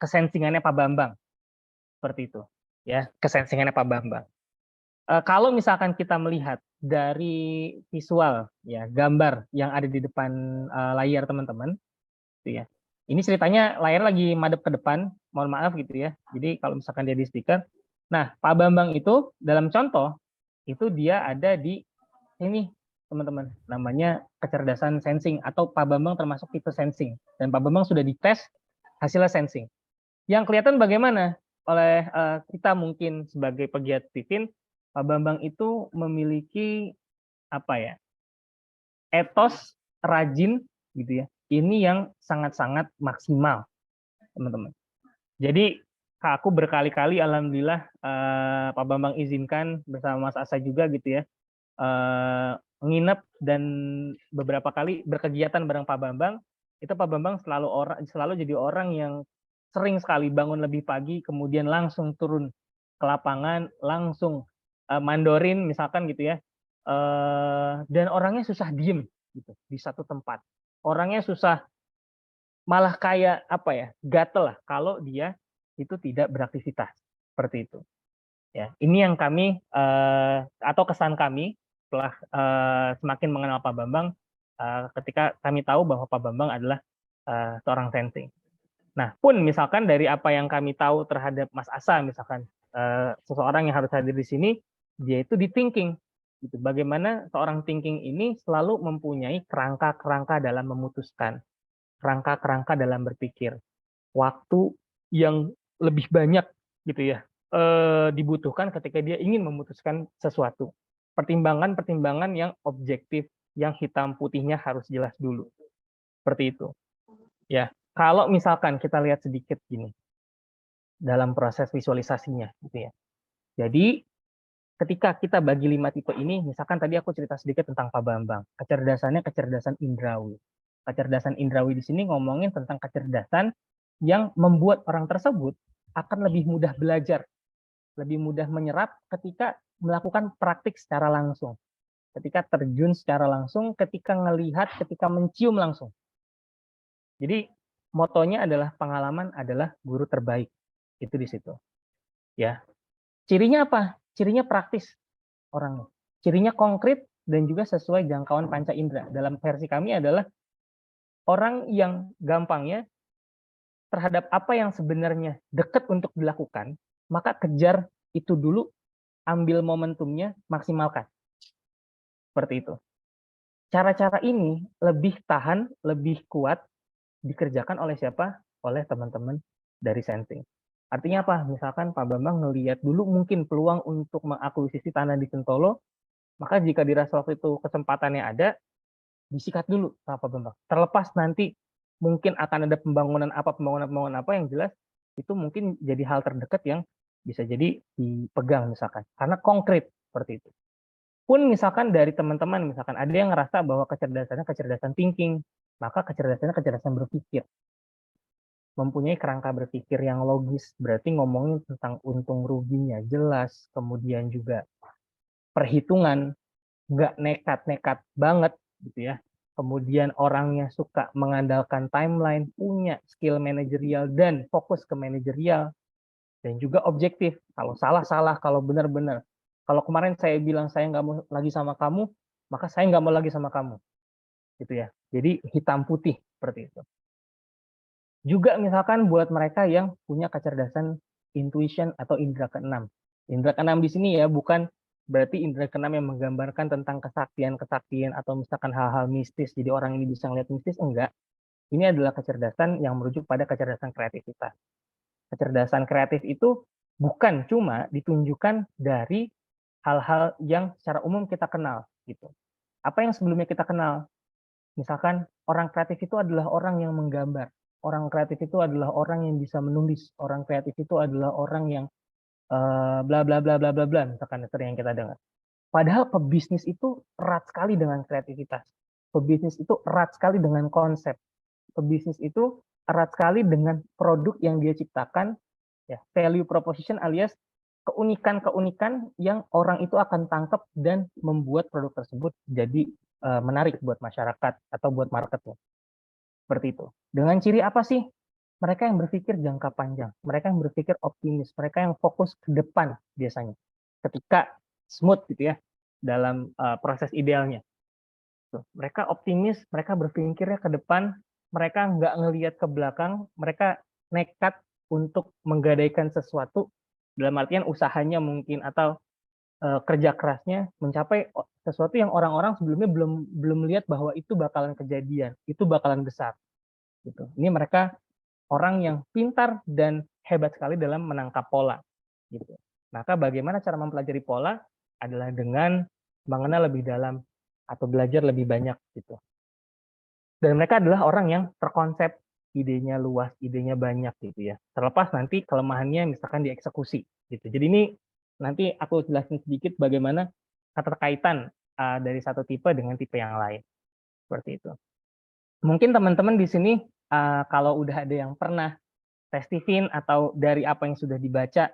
kesensingannya Pak Bambang seperti itu ya, kesensingannya Pak Bambang. Kalau misalkan kita melihat dari visual ya gambar yang ada di depan layar teman-teman, gitu ya. Ini ceritanya layar lagi madep ke depan, mohon maaf gitu ya. Jadi kalau misalkan dia di speaker, nah Pak Bambang itu dalam contoh itu dia ada di ini teman-teman, namanya kecerdasan sensing atau Pak Bambang termasuk tipe sensing dan Pak Bambang sudah dites hasilnya sensing. Yang kelihatan bagaimana oleh kita mungkin sebagai pegiat Tiffin, Pak Bambang itu memiliki apa ya, etos rajin gitu ya. Ini yang sangat-sangat maksimal, teman-teman. Jadi aku berkali-kali, alhamdulillah Pak Bambang izinkan bersama Mas Asa juga gitu ya, nginep dan beberapa kali berkegiatan bareng Pak Bambang. Itu Pak Bambang selalu jadi orang yang sering sekali bangun lebih pagi, kemudian langsung turun ke lapangan, langsung mandorin misalkan gitu ya, dan orangnya susah diem gitu di satu tempat. Orangnya susah, malah kayak apa ya, gatel lah kalau dia itu tidak beraktivitas seperti itu. Ya, ini yang kami atau kesan kami setelah semakin mengenal Pak Bambang ketika kami tahu bahwa Pak Bambang adalah seorang sensing. Nah, pun misalkan dari apa yang kami tahu terhadap Mas Asa, misalkan seseorang yang harus hadir di sini, dia itu di thinking. Gitu. Bagaimana seorang thinking ini selalu mempunyai kerangka-kerangka dalam memutuskan, kerangka-kerangka dalam berpikir, waktu yang lebih banyak gitu ya dibutuhkan ketika dia ingin memutuskan sesuatu. Pertimbangan-pertimbangan yang objektif, yang hitam putihnya harus jelas dulu. Seperti itu. Ya, kalau misalkan kita lihat sedikit gini dalam proses visualisasinya gitu ya. Jadi ketika kita bagi 5 tipe ini, misalkan tadi aku cerita sedikit tentang Pak Bambang, kecerdasannya kecerdasan indrawi. Kecerdasan indrawi di sini ngomongin tentang kecerdasan yang membuat orang tersebut akan lebih mudah belajar, lebih mudah menyerap ketika melakukan praktik secara langsung, ketika terjun secara langsung, ketika melihat, ketika mencium langsung. Jadi motonya adalah pengalaman adalah guru terbaik. Itu di situ. Ya. Cirinya apa? Cirinya praktis orangnya. Cirinya konkret dan juga sesuai jangkauan panca indera. Dalam versi kami adalah orang yang gampangnya terhadap apa yang sebenarnya dekat untuk dilakukan, maka kejar itu dulu, ambil momentumnya, maksimalkan. Seperti itu. Cara-cara ini lebih tahan, lebih kuat dikerjakan oleh siapa? Oleh teman-teman dari sensing. Artinya apa? Misalkan Pak Bambang ngelihat dulu mungkin peluang untuk mengakuisisi tanah di Sentolo, maka jika dirasa waktu itu kesempatannya ada, disikat dulu sama Pak Bambang. Terlepas nanti mungkin akan ada pembangunan apa yang jelas itu mungkin jadi hal terdekat yang bisa jadi dipegang misalkan. Karena konkret seperti itu. Pun misalkan dari teman-teman, misalkan ada yang ngerasa bahwa kecerdasannya kecerdasan thinking, maka kecerdasannya kecerdasan berpikir. Mempunyai kerangka berpikir yang logis, berarti ngomongin tentang untung ruginya jelas, kemudian juga perhitungan, nggak nekat-nekat banget gitu ya. Kemudian orangnya suka mengandalkan timeline, punya skill manajerial dan fokus ke manajerial, dan juga objektif. Kalau salah-salah, kalau benar-benar. Kalau kemarin saya bilang saya nggak mau lagi sama kamu, maka saya nggak mau lagi sama kamu. Gitu ya. Jadi hitam putih seperti itu. Juga misalkan buat mereka yang punya kecerdasan intuition atau indera keenam. Indera keenam di sini ya bukan berarti indera keenam yang menggambarkan tentang kesaktian-kesaktian atau misalkan hal-hal mistis, jadi orang ini bisa ngeliat mistis, enggak. Ini adalah kecerdasan yang merujuk pada kecerdasan kreativitas. Kecerdasan kreatif itu bukan cuma ditunjukkan dari hal-hal yang secara umum kita kenal gitu. Apa yang sebelumnya kita kenal? Misalkan orang kreatif itu adalah orang yang menggambar. Orang kreatif itu adalah orang yang bisa menulis. Orang kreatif itu adalah orang yang bla bla bla bla bla bla, misalkan sering yang kita dengar. Padahal pebisnis itu erat sekali dengan kreativitas. Pebisnis itu erat sekali dengan konsep. Pebisnis itu erat sekali dengan produk yang dia ciptakan, ya, value proposition alias keunikan-keunikan yang orang itu akan tangkap dan membuat produk tersebut jadi menarik buat masyarakat atau buat marketnya. Seperti itu. Dengan ciri apa sih? Mereka yang berpikir jangka panjang, mereka yang berpikir optimis, mereka yang fokus ke depan biasanya. Ketika smooth gitu ya dalam proses idealnya. Tuh, mereka optimis, mereka berpikirnya ke depan, mereka nggak ngelihat ke belakang, mereka nekat untuk menggadaikan sesuatu dalam artian usahanya mungkin atau kerja kerasnya mencapai sesuatu yang orang-orang sebelumnya belum lihat bahwa itu bakalan kejadian, itu bakalan besar. Gitu. Ini mereka orang yang pintar dan hebat sekali dalam menangkap pola. Gitu. Maka bagaimana cara mempelajari pola adalah dengan mengenal lebih dalam atau belajar lebih banyak. Gitu. Dan mereka adalah orang yang terkonsep, idenya luas, idenya banyak gitu ya. Terlepas nanti kelemahannya misalkan dieksekusi. Gitu. Jadi ini nanti aku jelasin sedikit bagaimana keterkaitan dari satu tipe dengan tipe yang lain. Seperti itu. Mungkin teman-teman di sini kalau udah ada yang pernah testifin atau dari apa yang sudah dibaca,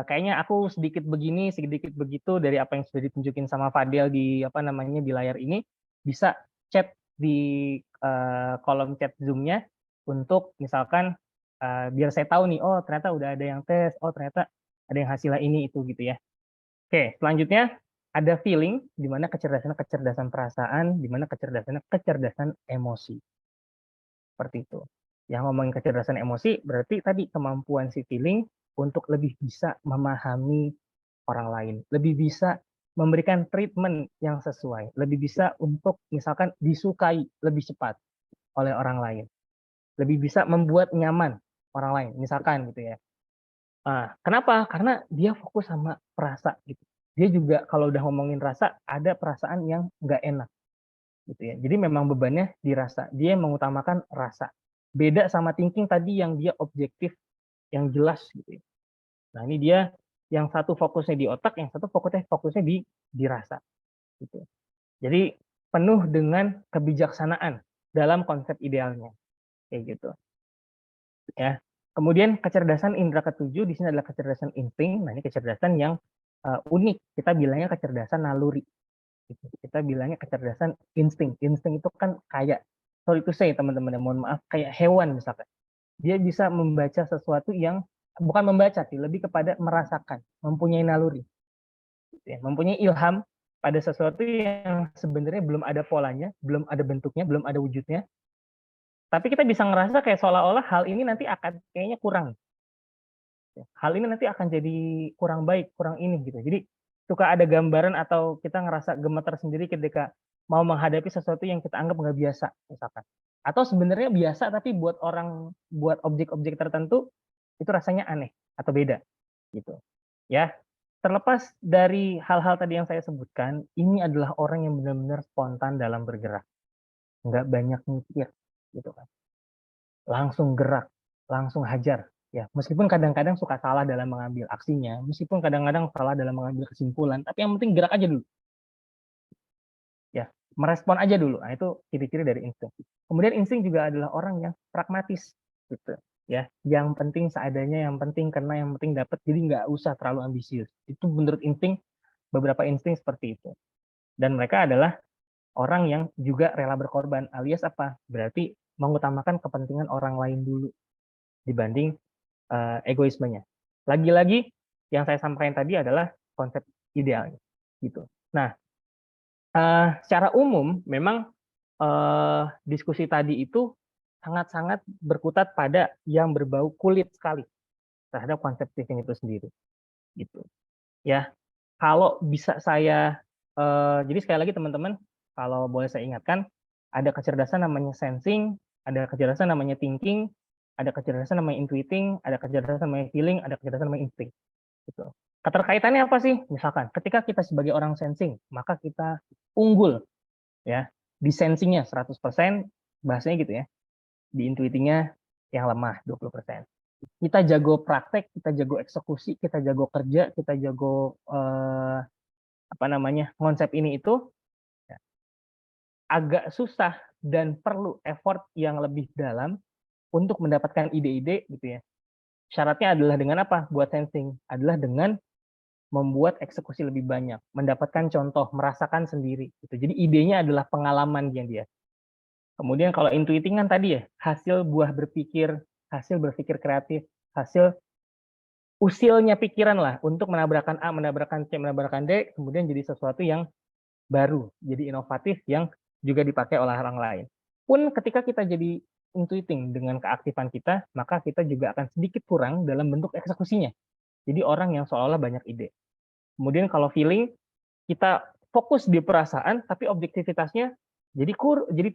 kayaknya aku sedikit begini, sedikit begitu dari apa yang sudah ditunjukin sama Fadel di di layar ini, bisa chat di kolom chat Zoom-nya untuk misalkan biar saya tahu nih, oh ternyata udah ada yang tes, oh ternyata ada yang hasilnya ini itu gitu ya. Oke, selanjutnya ada feeling, di mana kecerdasan perasaan, di mana kecerdasan emosi. Seperti itu. Yang ngomongin kecerdasan emosi, berarti tadi kemampuan si feeling untuk lebih bisa memahami orang lain, lebih bisa memberikan treatment yang sesuai, lebih bisa untuk misalkan disukai lebih cepat oleh orang lain, lebih bisa membuat nyaman orang lain, misalkan gitu ya. Kenapa? Karena dia fokus sama perasa gitu. Dia juga kalau udah ngomongin rasa, ada perasaan yang nggak enak gitu ya. Jadi memang bebannya dirasa. Dia mengutamakan rasa. Beda sama thinking tadi yang dia objektif, yang jelas gitu ya. Nah, ini dia yang satu fokusnya di otak, yang satu fokusnya di rasa gitu. Jadi penuh dengan kebijaksanaan dalam konsep idealnya kayak gitu. Ya. Kemudian kecerdasan indera ketujuh di sini adalah kecerdasan insting. Nah, ini kecerdasan yang unik. Kita bilangnya kecerdasan naluri. Gitu. Kita bilangnya kecerdasan insting. Insting itu kan kayak, sorry to say teman-teman, mohon maaf, kayak hewan misalkan. Dia bisa membaca sesuatu yang bukan membaca sih, lebih kepada merasakan, mempunyai naluri, gitu ya. Mempunyai ilham pada sesuatu yang sebenarnya belum ada polanya, belum ada bentuknya, belum ada wujudnya. Tapi kita bisa ngerasa kayak seolah-olah hal ini nanti akan kayaknya kurang. Hal ini nanti akan jadi kurang baik, kurang ini gitu. Jadi suka ada gambaran atau kita ngerasa gemetar sendiri ketika mau menghadapi sesuatu yang kita anggap nggak biasa misalkan. Atau sebenarnya biasa tapi buat objek-objek tertentu itu rasanya aneh atau beda gitu. Ya, terlepas dari hal-hal tadi yang saya sebutkan, ini adalah orang yang benar-benar spontan dalam bergerak. Nggak banyak mikir gitu kan. Langsung gerak, langsung hajar. Ya, meskipun kadang-kadang suka salah dalam mengambil aksinya, meskipun kadang-kadang salah dalam mengambil kesimpulan, tapi yang penting gerak aja dulu. Ya, merespon aja dulu. Nah, itu ciri-ciri dari insting. Kemudian insting juga adalah orang yang pragmatis gitu. Ya, yang penting seadanya, yang penting karena yang penting dapat, jadi nggak usah terlalu ambisius. Itu menurut insting, beberapa insting seperti itu. Dan mereka adalah orang yang juga rela berkorban, alias apa? Berarti mengutamakan kepentingan orang lain dulu dibanding egoismenya. Lagi-lagi yang saya sampaikan tadi adalah konsep idealnya, gitu. Nah, secara umum memang diskusi tadi itu sangat-sangat berkutat pada yang berbau kulit sekali terhadap konsep thinking itu sendiri, gitu. Ya, kalau bisa saya, jadi sekali lagi teman-teman, kalau boleh saya ingatkan, ada kecerdasan namanya sensing, ada kecerdasan namanya thinking, ada kecerdasan namanya intuiting, ada kecerdasan namanya feeling, ada kecerdasan namanya insting. Gitu. Keterkaitannya apa sih? Misalkan, ketika kita sebagai orang sensing, maka kita unggul, ya, di sensingnya 100%, bahasanya gitu ya, di intuitingnya yang lemah 20%. Kita jago praktek, kita jago eksekusi, kita jago kerja, kita jago konsep ini itu ya, agak susah dan perlu effort yang lebih dalam untuk mendapatkan ide-ide gitu ya. Syaratnya adalah dengan apa? Buat sensing adalah dengan membuat eksekusi lebih banyak, mendapatkan contoh, merasakan sendiri gitu. Jadi idenya adalah pengalaman dia. Kemudian kalau intuiting kan tadi ya, hasil buah berpikir, hasil berpikir kreatif, hasil usilnya pikiran lah untuk menabrakkan A, menabrakkan C, menabrakkan D, kemudian jadi sesuatu yang baru, jadi inovatif yang juga dipakai oleh orang lain. Pun ketika kita jadi intuiting dengan keaktifan kita, maka kita juga akan sedikit kurang dalam bentuk eksekusinya. Jadi orang yang seolah-olah banyak ide. Kemudian kalau feeling, kita fokus di perasaan, tapi objektivitasnya jadi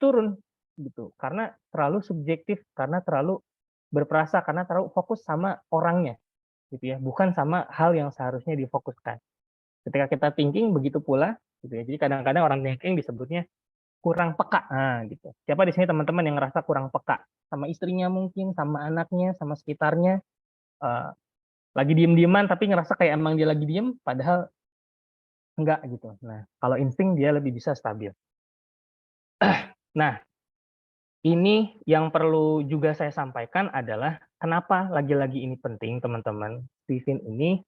turun gitu, karena terlalu subjektif, karena terlalu berperasa, karena terlalu fokus sama orangnya gitu ya, bukan sama hal yang seharusnya difokuskan. Ketika kita thinking begitu pula gitu ya. Jadi kadang-kadang orang thinking disebutnya kurang peka. Nah, gitu. Siapa di sini teman-teman yang ngerasa kurang peka sama istrinya mungkin, sama anaknya, sama sekitarnya, lagi diem-dieman tapi ngerasa kayak emang dia lagi diem, padahal enggak gitu. Nah, kalau insting dia lebih bisa stabil. Nah, ini yang perlu juga saya sampaikan adalah kenapa lagi-lagi ini penting, teman-teman. Stephen ini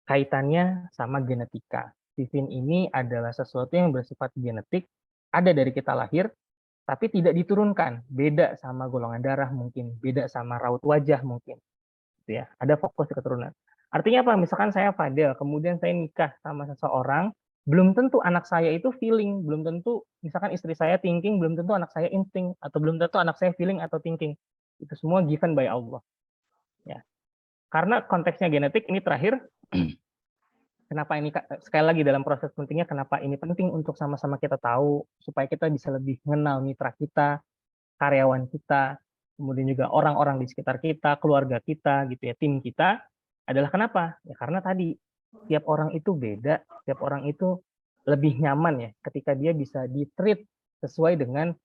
kaitannya sama genetika. Stephen ini adalah sesuatu yang bersifat genetik, ada dari kita lahir, tapi tidak diturunkan. Beda sama golongan darah mungkin, beda sama raut wajah mungkin. Gitu ya. Ada fokus di keturunan. Artinya apa? Misalkan saya Fadel, kemudian saya nikah sama seseorang, belum tentu anak saya itu feeling, belum tentu misalkan istri saya thinking, belum tentu anak saya insting, atau belum tentu anak saya feeling atau thinking. Itu semua given by Allah. Ya. Karena konteksnya genetik, ini terakhir, kenapa ini, sekali lagi dalam proses pentingnya, kenapa ini penting untuk sama-sama kita tahu, supaya kita bisa lebih mengenal mitra kita, karyawan kita, kemudian juga orang-orang di sekitar kita, keluarga kita, gitu ya, tim kita, adalah kenapa? Ya karena tadi, tiap orang itu beda, tiap orang itu lebih nyaman ya, ketika dia bisa di-treat sesuai dengan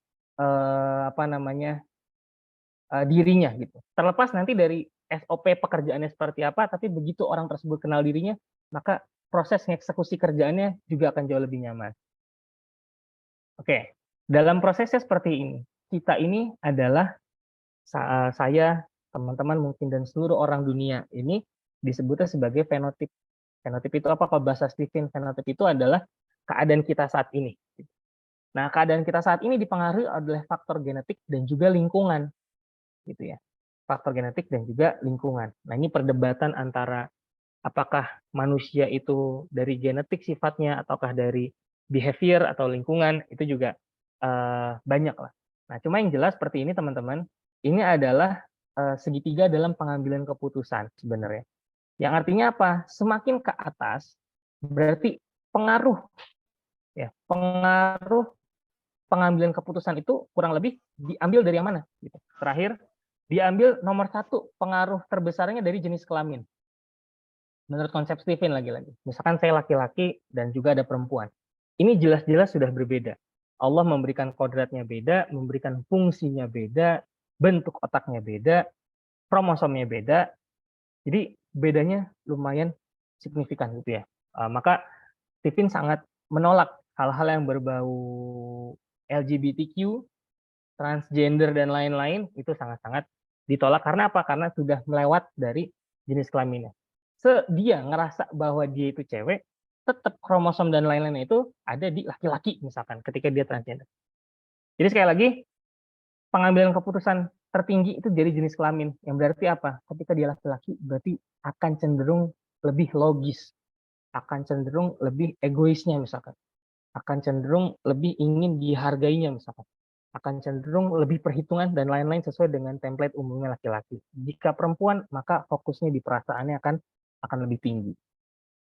dirinya gitu. Terlepas nanti dari SOP pekerjaannya seperti apa, tapi begitu orang tersebut kenal dirinya, maka proses eksekusi kerjaannya juga akan jauh lebih nyaman. Oke, dalam prosesnya seperti ini. Kita ini adalah saya, teman-teman mungkin dan seluruh orang dunia ini disebutnya sebagai fenotip. Fenotip itu apa? Kalau bahasa Stephen, fenotip itu adalah keadaan kita saat ini. Nah, keadaan kita saat ini dipengaruhi oleh faktor genetik dan juga lingkungan, gitu ya. Faktor genetik dan juga lingkungan. Nah, ini perdebatan antara apakah manusia itu dari genetik sifatnya ataukah dari behavior atau lingkungan, itu juga banyak lah. Nah, cuma yang jelas seperti ini teman-teman, ini adalah segitiga dalam pengambilan keputusan sebenarnya. Yang artinya apa? Semakin ke atas berarti pengaruh pengambilan keputusan itu kurang lebih diambil dari yang mana? Gitu. Terakhir, diambil nomor 1 pengaruh terbesarnya dari jenis kelamin. Menurut konsep Stephen lagi-lagi. Misalkan saya laki-laki dan juga ada perempuan. Ini jelas-jelas sudah berbeda. Allah memberikan kodratnya beda, memberikan fungsinya beda, bentuk otaknya beda, kromosomnya beda. Jadi bedanya lumayan signifikan gitu ya. Maka Stephen sangat menolak hal-hal yang berbau LGBTQ, transgender dan lain-lain itu sangat-sangat ditolak. Karena apa? Karena sudah melewat dari jenis kelaminnya. Dia ngerasa bahwa dia itu cewek, tetap kromosom dan lain-lainnya itu ada di laki-laki misalkan ketika dia transgender. Jadi sekali lagi, pengambilan keputusan tertinggi itu dari jenis kelamin. Yang berarti apa? Ketika dia laki-laki berarti akan cenderung lebih logis, akan cenderung lebih egoisnya misalkan, akan cenderung lebih ingin dihargainya misalkan, akan cenderung lebih perhitungan dan lain-lain sesuai dengan template umumnya laki-laki. Jika perempuan, maka fokusnya di perasaannya akan lebih tinggi.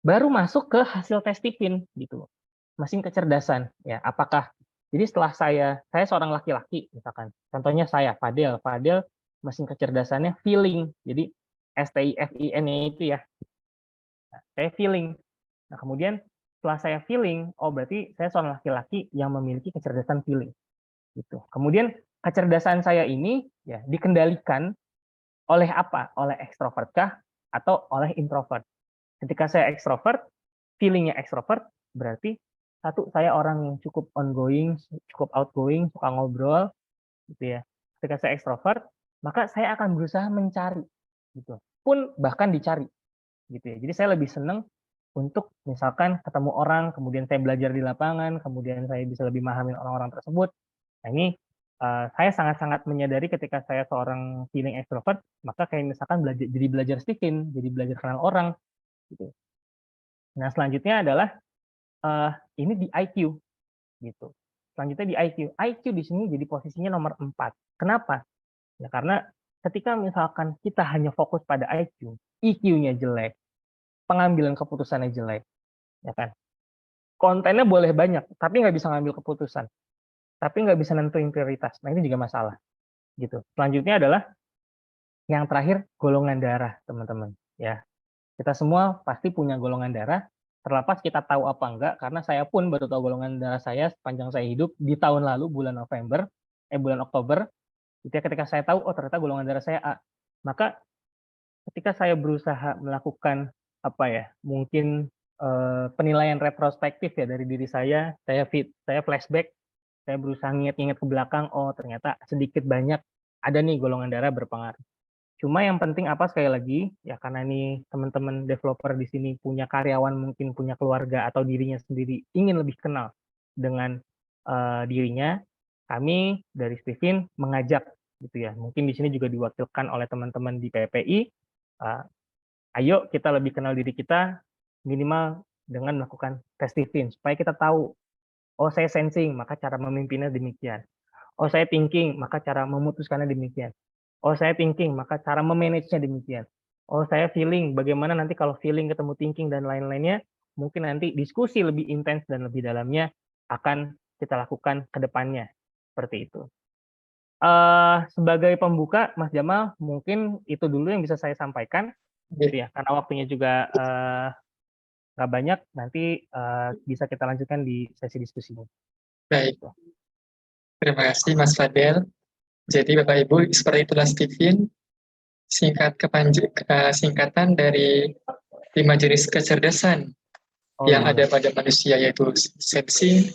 Baru masuk ke hasil tes Stephen gitu. Mesin kecerdasan ya, apakah jadi setelah saya seorang laki-laki misalkan. Contohnya saya Fadel mesin kecerdasannya feeling. Jadi STIFIN itu ya. Nah, saya feeling. Nah, kemudian setelah saya feeling, oh berarti saya seorang laki-laki yang memiliki kecerdasan feeling. Gitu. Kemudian kecerdasan saya ini ya dikendalikan oleh apa? Oleh ekstrovert kah atau oleh introvert? Ketika saya ekstrovert, feelingnya ekstrovert, berarti satu, saya orang yang cukup ongoing, cukup outgoing, suka ngobrol, gitu ya. Ketika saya ekstrovert, maka saya akan berusaha mencari, gitu. Pun bahkan dicari, gitu ya. Jadi saya lebih senang untuk misalkan ketemu orang, kemudian saya belajar di lapangan, kemudian saya bisa lebih memahami orang-orang tersebut. Nah ini saya sangat-sangat menyadari ketika saya seorang feeling ekstrovert, maka kayak misalkan belajar Stephen, jadi belajar kenal orang, gitu. Nah selanjutnya adalah ini di IQ, gitu. Selanjutnya di IQ. IQ di sini jadi posisinya nomor 4. Kenapa? Ya karena ketika misalkan kita hanya fokus pada IQ, EQ-nya jelek, pengambilan keputusannya jelek, ya kan? Kontennya boleh banyak, tapi nggak bisa ngambil keputusan, tapi nggak bisa nentuin prioritas. Nah ini juga masalah, gitu. Selanjutnya adalah yang terakhir golongan darah, teman-teman. Ya, kita semua pasti punya golongan darah. Terlepas kita tahu apa enggak, karena saya pun baru tahu golongan darah saya sepanjang saya hidup di tahun lalu bulan Oktober, itu ya ketika saya tahu oh ternyata golongan darah saya A. Maka ketika saya berusaha melakukan mungkin penilaian retrospektif ya dari diri saya flashback, saya berusaha ingat-ingat ke belakang, oh ternyata sedikit banyak ada nih golongan darah berpengaruh. Cuma yang penting sekali lagi ya karena ini teman-teman developer di sini punya karyawan, mungkin punya keluarga atau dirinya sendiri ingin lebih kenal dengan dirinya, kami dari Stephen mengajak gitu ya. Mungkin di sini juga diwakilkan oleh teman-teman di PPI. Ayo kita lebih kenal diri kita minimal dengan melakukan tes Stephen supaya kita tahu oh saya sensing maka cara memimpinnya demikian. Oh saya thinking maka cara memutuskannya demikian. Oh, saya thinking, maka cara memanage-nya demikian. Oh, saya feeling, bagaimana nanti kalau feeling ketemu thinking dan lain-lainnya, mungkin nanti diskusi lebih intens dan lebih dalamnya akan kita lakukan ke depannya. Seperti itu. Sebagai pembuka, Mas Jamal, mungkin itu dulu yang bisa saya sampaikan. Gitu ya, karena waktunya juga nggak banyak, nanti bisa kita lanjutkan di sesi diskusinya. Baik. Terima kasih, Mas Fadel. Jadi Bapak Ibu, seperti itulah Stephen, singkatan dari 5 jenis kecerdasan yang ada pada manusia, yaitu sensing,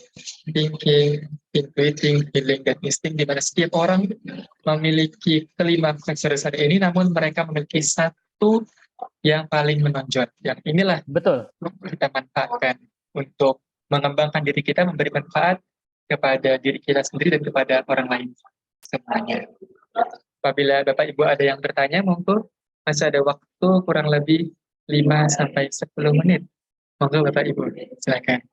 thinking, intuiting, feeling, dan insting, di mana setiap orang memiliki kelima kecerdasan ini, namun mereka memiliki satu yang paling menonjol. Yang inilah Betul. kita manfaatkan untuk mengembangkan diri kita, memberi manfaat kepada diri kita sendiri dan kepada orang lain semuanya. Apabila Bapak Ibu ada yang bertanya, monggo, masih ada waktu kurang lebih 5-10 menit. Monggo Bapak Ibu, silakan.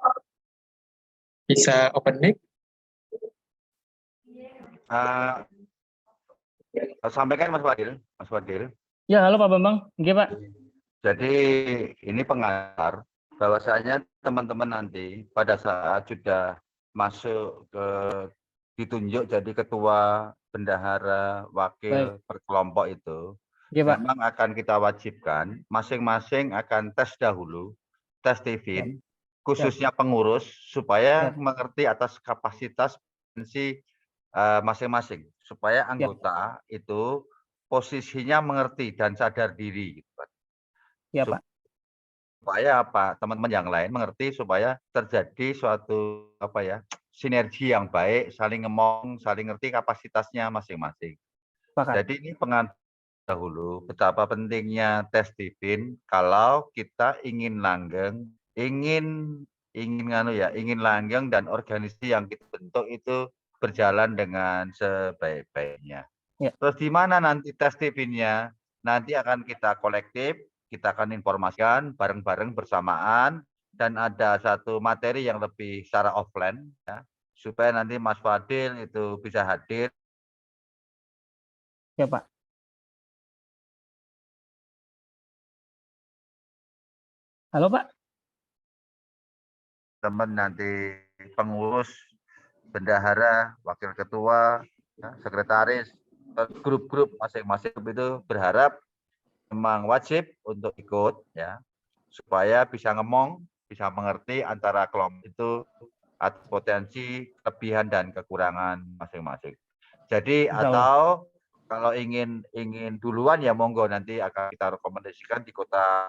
Bisa open mic. Sampaikan Mas Fadil. Mas Fadil. Ya, halo Pak Bambang. Oke, Pak. Jadi ini pengantar bahwasanya teman-teman nanti pada saat sudah masuk ke ditunjuk jadi ketua, bendahara, wakil per kelompok itu, memang akan kita wajibkan masing-masing akan tes dahulu, tes Stephen, khususnya pengurus supaya mengerti atas kapasitas potensi masing-masing, supaya anggota itu posisinya mengerti dan sadar diri, gitu, Pak. Ya, Pak. Supaya apa? Teman-teman yang lain mengerti supaya terjadi suatu sinergi yang baik, saling ngomong, saling ngerti kapasitasnya masing-masing. Jadi ini pengantar dahulu betapa pentingnya tes Stephen kalau kita ingin langgeng, ingin langgeng dan organisasi yang kita bentuk itu berjalan dengan sebaik-baiknya. Terus di mana nanti tes Stephen-nya? Nanti akan kita kolektif, kita akan informasikan bareng-bareng bersamaan, dan ada satu materi yang lebih secara offline, ya, supaya nanti Mas Fadil itu bisa hadir. Ya, Pak. Halo, Pak. Teman nanti pengurus, bendahara, wakil ketua, ya, sekretaris, grup-grup masing-masing itu berharap memang wajib untuk ikut, ya, supaya bisa ngomong, bisa mengerti antara kelompok itu atas potensi, kelebihan dan kekurangan masing-masing. Jadi atau kalau ingin duluan ya monggo, nanti akan kita rekomendasikan di kota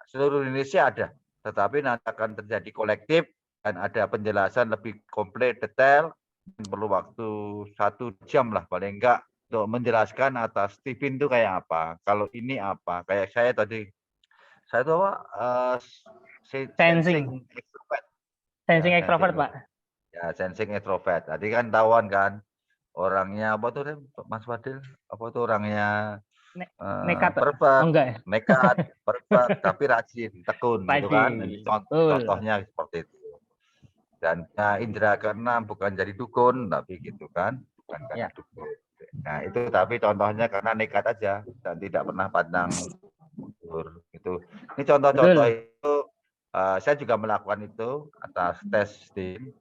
seluruh Indonesia ada, tetapi nanti akan terjadi kolektif dan ada penjelasan lebih komplit detail, perlu waktu 1 jam lah paling enggak untuk menjelaskan atas Stephen itu kayak apa, kalau ini apa, kayak saya tadi, saya itu sensing extrovert. Sensing extrovert, Pak. Ya, sensing extrovert. Tadi kan tahuan kan orangnya apa tuh Mas Fadil? Apa tuh orangnya nekat, nekat, perbat, tapi rajin, tekun, gitu kan? Contohnya seperti itu. Dan indera keenam bukan jadi dukun, tapi gitu kan, bukan karena dukun. Nah itu tapi contohnya karena nekat aja dan tidak pernah pandang mundur. Gitu. Ini contoh-contoh itu saya juga melakukan itu atas tes Stephen,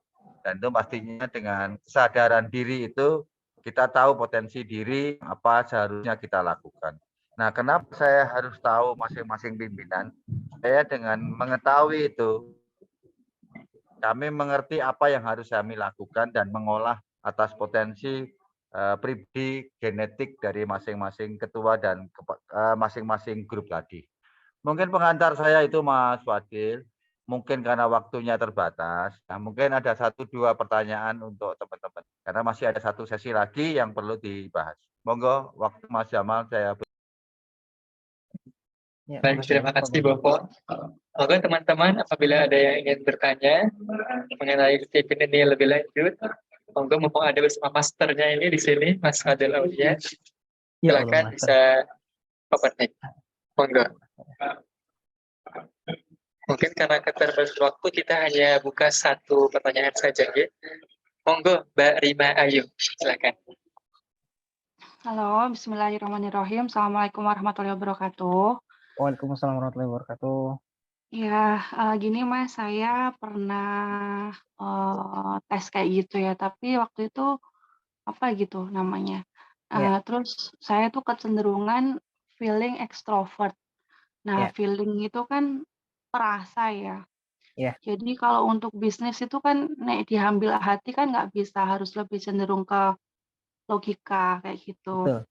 dan itu pastinya dengan kesadaran diri itu kita tahu potensi diri apa seharusnya kita lakukan. Nah, kenapa saya harus tahu masing-masing pimpinan? Saya dengan mengetahui itu, kami mengerti apa yang harus kami lakukan dan mengolah atas potensi pribadi genetik dari masing-masing ketua dan masing-masing grup tadi. Mungkin pengantar saya itu Mas Fadil, mungkin karena waktunya terbatas, nah mungkin ada 1-2 pertanyaan untuk teman-teman, karena masih ada 1 sesi lagi yang perlu dibahas. Monggo, waktu Mas Jamal saya. Baik, terima kasih Bapak. Monggo teman-teman, apabila ada yang ingin bertanya mengenai Stephen ini lebih lanjut, monggo mumpung ada bersama masternya ini di sini, Mas Fadil Aulia, silakan bisa open mic. Monggo. Mungkin karena keterbatasan waktu kita hanya buka 1 pertanyaan saja, ya. Monggo Mbak Rima Ayu, silakan. Halo, bismillahirrahmanirrahim. Assalamualaikum warahmatullahi wabarakatuh. Waalaikumsalam warahmatullahi wabarakatuh. Ya, gini Mas, saya pernah tes kayak gitu ya, tapi waktu itu apa gitu namanya. Terus saya tuh kecenderungan feeling extrovert. Nah, feeling itu kan perasa ya. Jadi kalau untuk bisnis itu kan diambil hati kan nggak bisa, harus lebih cenderung ke logika kayak gitu. Betul.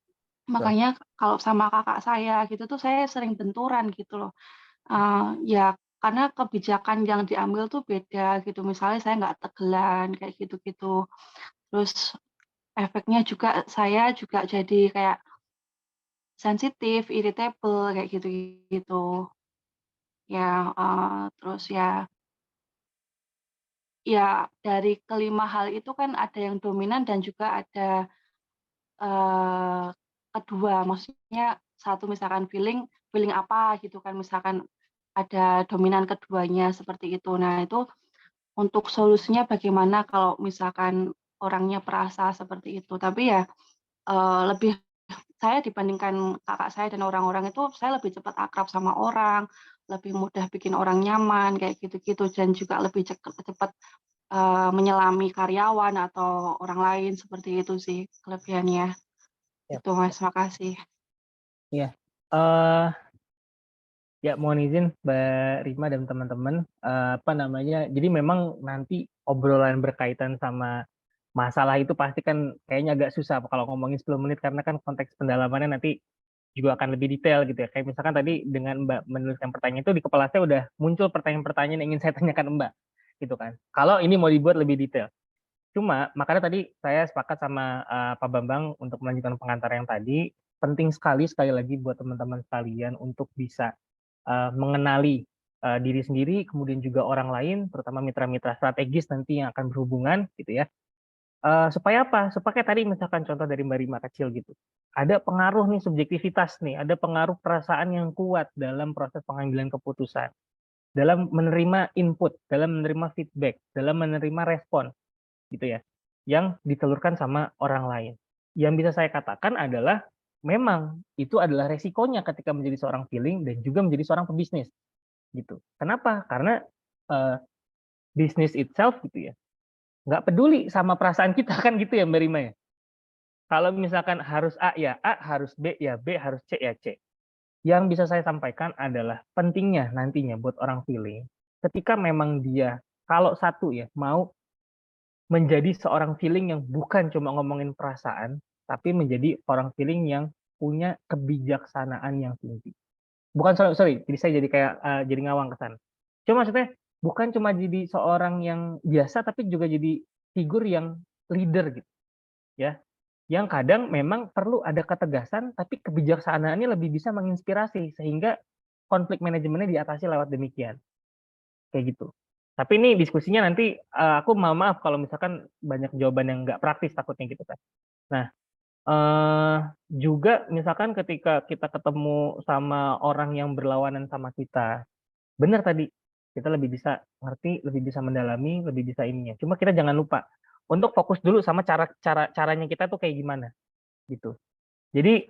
Makanya kalau sama kakak saya gitu tuh saya sering benturan gitu loh. Ya karena kebijakan yang diambil tuh beda gitu. Misalnya saya nggak tegelan kayak gitu-gitu. Terus efeknya juga saya juga jadi kayak sensitif, irritable kayak gitu-gitu. Ya, terus ya dari kelima hal itu kan ada yang dominan dan juga ada kedua, maksudnya satu misalkan feeling apa gitu kan, misalkan ada dominan keduanya seperti itu. Nah itu untuk solusinya bagaimana kalau misalkan orangnya perasa seperti itu. Tapi ya lebih saya dibandingkan kakak saya dan orang-orang itu, saya lebih cepat akrab sama orang, lebih mudah bikin orang nyaman kayak gitu-gitu, dan juga lebih cepat menyelami karyawan atau orang lain seperti itu sih kelebihannya. Ya. Itu Mas, makasih. Iya. Ya, mohon izin Mbak Rima dan teman-teman, jadi memang nanti obrolan berkaitan sama masalah itu pasti kan kayaknya agak susah kalau ngomongin 10 menit karena kan konteks pendalamannya nanti juga akan lebih detail gitu ya. Kayak misalkan tadi dengan Mbak menuliskan pertanyaan itu di kepala saya udah muncul pertanyaan-pertanyaan yang ingin saya tanyakan Mbak, gitu kan. Kalau ini mau dibuat lebih detail. Cuma makanya tadi saya sepakat sama Pak Bambang untuk melanjutkan pengantar yang tadi, penting sekali lagi buat teman-teman sekalian untuk bisa mengenali diri sendiri, kemudian juga orang lain, terutama mitra-mitra strategis nanti yang akan berhubungan, gitu ya. Supaya apa? Supaya tadi misalkan contoh dari Mbak Rima kecil gitu. Ada pengaruh nih subjektivitas nih, ada pengaruh perasaan yang kuat dalam proses pengambilan keputusan, dalam menerima input, dalam menerima feedback, dalam menerima respon, gitu ya, yang ditelurkan sama orang lain. Yang bisa saya katakan adalah memang itu adalah resikonya ketika menjadi seorang feeling dan juga menjadi seorang pebisnis, gitu. Kenapa? Karena bisnis itself gitu ya, nggak peduli sama perasaan kita kan gitu ya Mbak Rima ya. Kalau misalkan harus A ya A, harus B ya B, harus C ya C. Yang bisa saya sampaikan adalah pentingnya nantinya buat orang feeling, ketika memang dia kalau satu ya mau menjadi seorang feeling yang bukan cuma ngomongin perasaan, tapi menjadi orang feeling yang punya kebijaksanaan yang tinggi. Bukan sorry, jadi saya jadi kayak jadi ngawang ke sana. Cuma maksudnya bukan cuma jadi seorang yang biasa, tapi juga jadi figur yang leader gitu, ya. Yang kadang memang perlu ada ketegasan, tapi kebijaksanaannya lebih bisa menginspirasi sehingga konflik manajemennya diatasi lewat demikian, kayak gitu. Tapi ini diskusinya nanti aku maaf kalau misalkan banyak jawaban yang nggak praktis takutnya gitu kan. Nah, juga misalkan ketika kita ketemu sama orang yang berlawanan sama kita, benar tadi, kita lebih bisa ngerti, lebih bisa mendalami, lebih bisa ininya. Cuma kita jangan lupa untuk fokus dulu sama caranya kita tuh kayak gimana, gitu. Jadi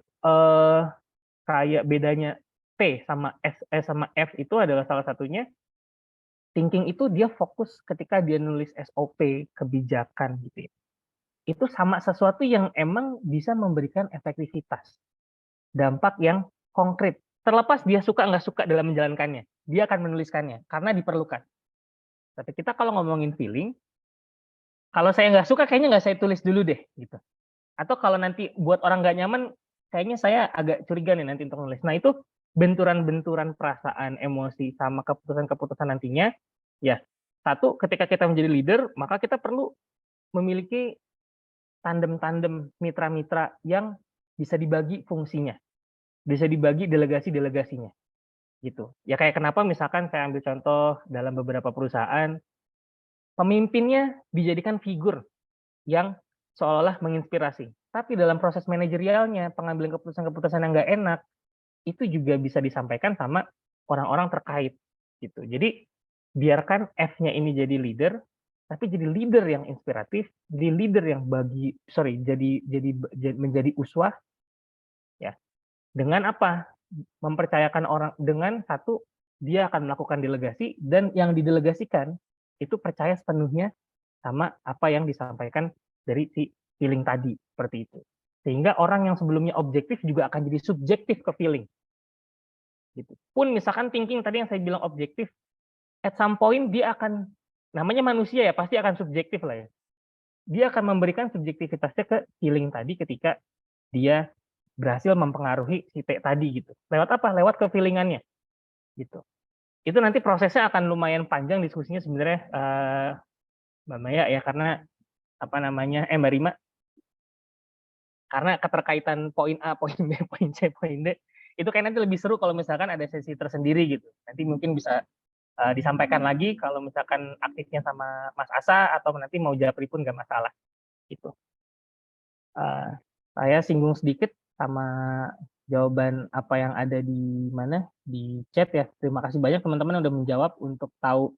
kayak bedanya T sama S sama F itu adalah salah satunya. Thinking itu dia fokus ketika dia nulis SOP, kebijakan gitu ya. Itu sama sesuatu yang emang bisa memberikan efektivitas, dampak yang konkret. Terlepas dia suka nggak suka dalam menjalankannya, dia akan menuliskannya karena diperlukan. Tapi kita kalau ngomongin feeling, kalau saya nggak suka kayaknya nggak saya tulis dulu deh gitu. Atau kalau nanti buat orang nggak nyaman, kayaknya saya agak curiga nih nanti untuk nulis. Nah itu benturan-benturan perasaan, emosi, sama keputusan-keputusan nantinya, ya satu ketika kita menjadi leader, maka kita perlu memiliki tandem-tandem mitra-mitra yang bisa dibagi fungsinya, bisa dibagi delegasi-delegasinya, gitu. Ya kayak kenapa misalkan saya ambil contoh dalam beberapa perusahaan, pemimpinnya dijadikan figur yang seolah-olah menginspirasi. Tapi dalam proses manajerialnya, pengambilan keputusan-keputusan yang nggak enak, itu juga bisa disampaikan sama orang-orang terkait. Gitu. Jadi biarkan F-nya ini jadi leader, tapi jadi leader yang inspiratif, jadi leader yang menjadi uswah, ya. Dengan apa? Mempercayakan orang dengan satu, dia akan melakukan delegasi dan yang didelegasikan itu percaya sepenuhnya sama apa yang disampaikan dari si feeling tadi, seperti itu. Sehingga orang yang sebelumnya objektif juga akan jadi subjektif ke feeling. Gitu. Pun misalkan thinking tadi yang saya bilang objektif, at some point dia akan, namanya manusia ya, pasti akan subjektif lah ya. dia akan memberikan subjektivitasnya ke feeling tadi ketika dia berhasil mempengaruhi si T tadi gitu. Lewat apa? Lewat ke feelingannya gitu. Itu nanti prosesnya akan lumayan panjang diskusinya sebenarnya, Mbak Maya ya, karena apa namanya, Mbak Rima, karena keterkaitan poin A, poin B, poin C, poin D itu kayak nanti lebih seru kalau misalkan ada sesi tersendiri gitu. Nanti mungkin bisa disampaikan lagi kalau misalkan aktifnya sama Mas Asa atau nanti mau japri pun nggak masalah gitu. Saya singgung sedikit sama jawaban apa yang ada di mana di chat ya. Terima kasih banyak teman-teman udah menjawab untuk tahu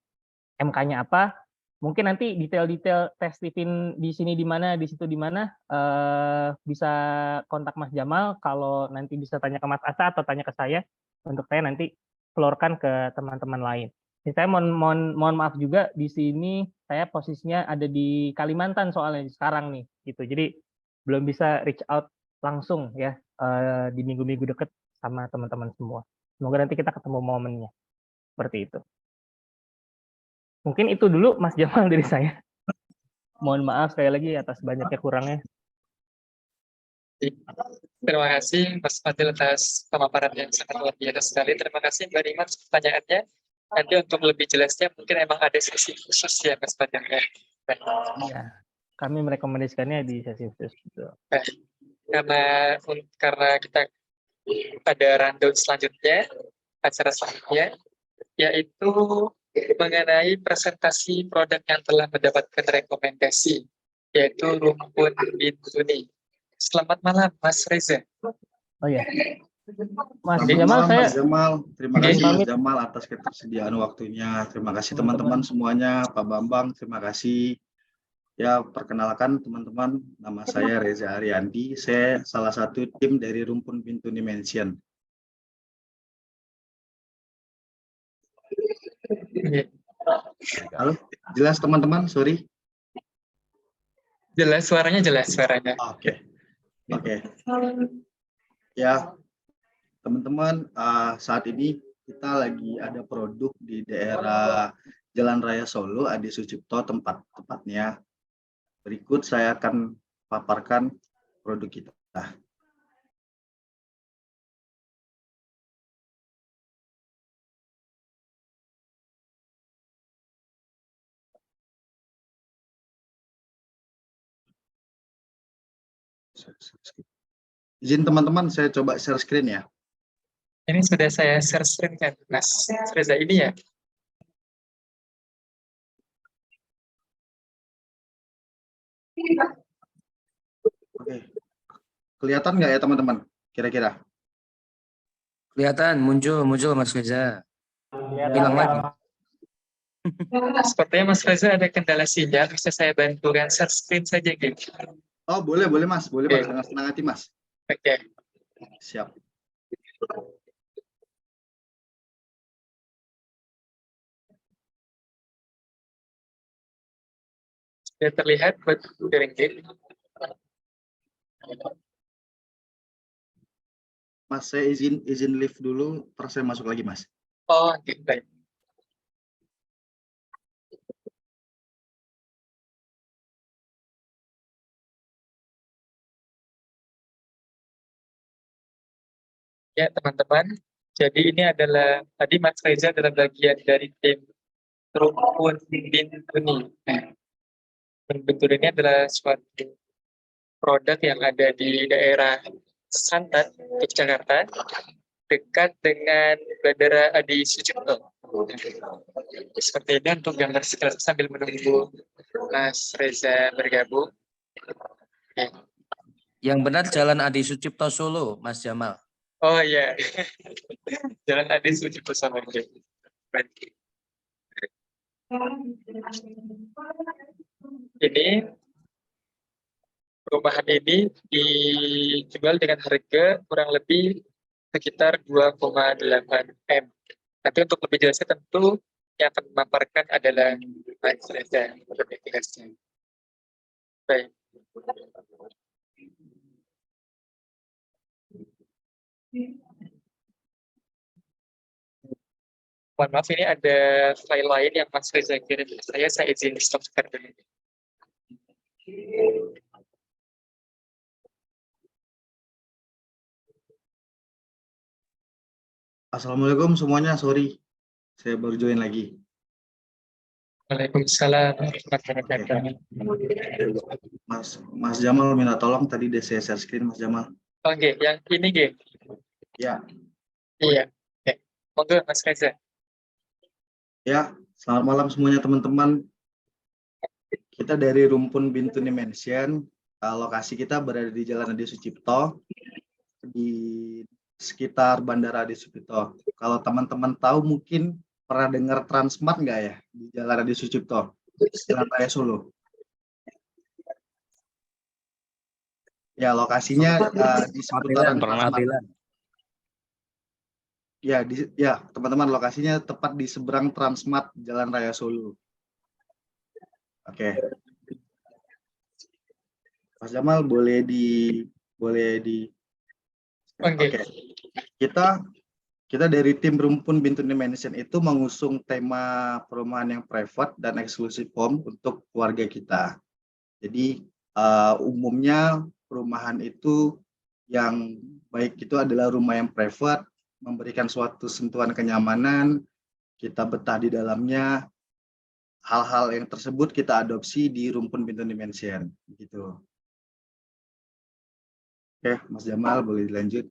MK-nya apa. Mungkin nanti detail-detail tes Stephen di sini di mana, di situ di mana, bisa kontak Mas Jamal. Kalau nanti bisa tanya ke Mas Asa atau tanya ke saya, untuk saya nanti florkan ke teman-teman lain. Saya mohon maaf juga di sini saya posisinya ada di Kalimantan soalnya sekarang nih, gitu. Jadi belum bisa reach out langsung ya di minggu-minggu deket sama teman-teman semua. Semoga nanti kita ketemu momennya seperti itu. Mungkin itu dulu Mas Jamal dari saya. Mohon maaf sekali lagi atas banyaknya kurangnya. Terima kasih Mas Fadil atas pemaparan yang sangat luar biasa sekali. Terima kasih Mbak Rima atas pertanyaannya. Nanti untuk lebih jelasnya mungkin emang ada sesi khusus ya Mas Fadil. Iya, kami merekomendasikannya di sesi khusus. Baik. Karena kita pada rundown selanjutnya, acara selanjutnya, yaitu mengenai presentasi produk yang telah mendapatkan rekomendasi, yaitu Rumpun Bintuni. Selamat malam, Mas Reza. Oh ya, Mas Selamat Jamal, malam, Mas Jamal. Terima kasih Mas pamit. Jamal atas ketersediaan waktunya. Terima kasih teman-teman semuanya, Pak Bambang, terima kasih. Ya, perkenalkan teman-teman, nama saya Reza Ariandi. Saya salah satu tim dari Rumpun Bintuni Mansion. Halo, jelas teman-teman? Sorry. Jelas suaranya, jelas suaranya. Oke. Ya, teman-teman, saat ini kita lagi ada produk di daerah Jalan Raya Solo, Adi Sucipto tepatnya. Berikut saya akan paparkan produk kita. Izin teman-teman, saya coba share screen ya. Ini sudah saya share screen kan, Mas Reza, ini ya? Oke. Kelihatan nggak ya teman-teman? Kira-kira? Kelihatan, muncul Mas Reza. Hilang lagi. Sepertinya Mas Reza ada kendala sinyal, bisa saya bantu share screen saja gitu. Oh, boleh Mas, boleh Mas, dengan senang hati Mas. Oke. Siap. Sudah terlihat buat sharing. Mas, saya izin live dulu, terus saya masuk lagi Mas. Oh, gitu. Baik. Ya teman-teman, jadi ini adalah tadi Mas Reza adalah bagian dari tim Rumpun Bintuni. Rumpun Bintuni ini adalah suatu produk yang ada di daerah Santan, Yogyakarta, dekat dengan Bandara Adi Sucipto. Seperti ini untuk gambar sekilas sambil menunggu Mas Reza bergabung. Yang benar Jalan Adi Sucipto Solo, Mas Jamal. Oh iya, Jalan Adi Sucipto sama ini perumahan ini dijual dengan harga kurang lebih sekitar 2,8 M. Nanti untuk lebih jelasnya tentu yang akan memaparkan adalah Mas Reza. Baik. Mohon maaf, ini ada file lain yang Mas Reza kirim. Saya izin stop share dulu. Assalamualaikum semuanya, sorry. Saya baru join lagi. Waalaikumsalam warahmatullahi wabarakatuh. Mas Jamal minta tolong tadi saya share screen Mas Jamal. Oke, yang ini G. Ya. Iya. Oke. Monggo Mas Reza. Ya, selamat malam semuanya teman-teman. Kita dari Rumpun Bintuni Mansion. Lokasi kita berada di Jalan Adi Sucipto di sekitar Bandara Adi Sucipto. Kalau teman-teman tahu mungkin pernah dengar Transmart nggak ya di Jalan Adi Sucipto, Jalan Raya Solo? Ya, lokasinya di seputaran Transmart. Ya, teman-teman, lokasinya tepat di seberang Transmart Jalan Raya Solo. Oke. Mas Jamal boleh di Oke. Kita dari tim Rumpun Bintuni Mansion itu mengusung tema perumahan yang private dan eksklusif home untuk keluarga kita. Jadi umumnya perumahan itu yang baik itu adalah rumah yang private, memberikan suatu sentuhan kenyamanan, kita betah di dalamnya. Hal-hal yang tersebut kita adopsi di Rumpun Bintuni Mansion, gitu. Oke, Mas Jamal boleh dilanjut.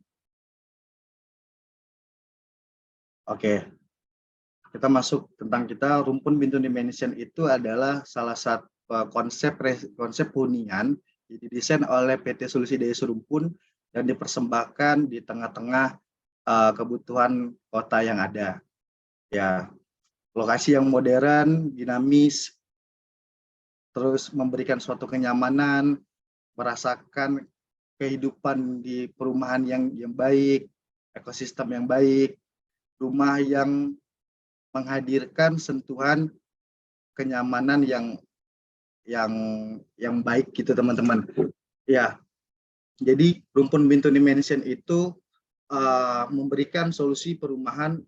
Oke, kita masuk tentang kita. Rumpun Bintuni Mansion itu adalah salah satu konsep hunian didesain oleh PT Solusi Daya Serumpun dan dipersembahkan di tengah-tengah kebutuhan kota yang ada. Ya, lokasi yang modern, dinamis, terus memberikan suatu kenyamanan, merasakan kehidupan di perumahan yang baik, ekosistem yang baik, rumah yang menghadirkan sentuhan kenyamanan yang baik gitu teman-teman. Ya, jadi Rumpun Bintuni Mansion itu memberikan solusi perumahan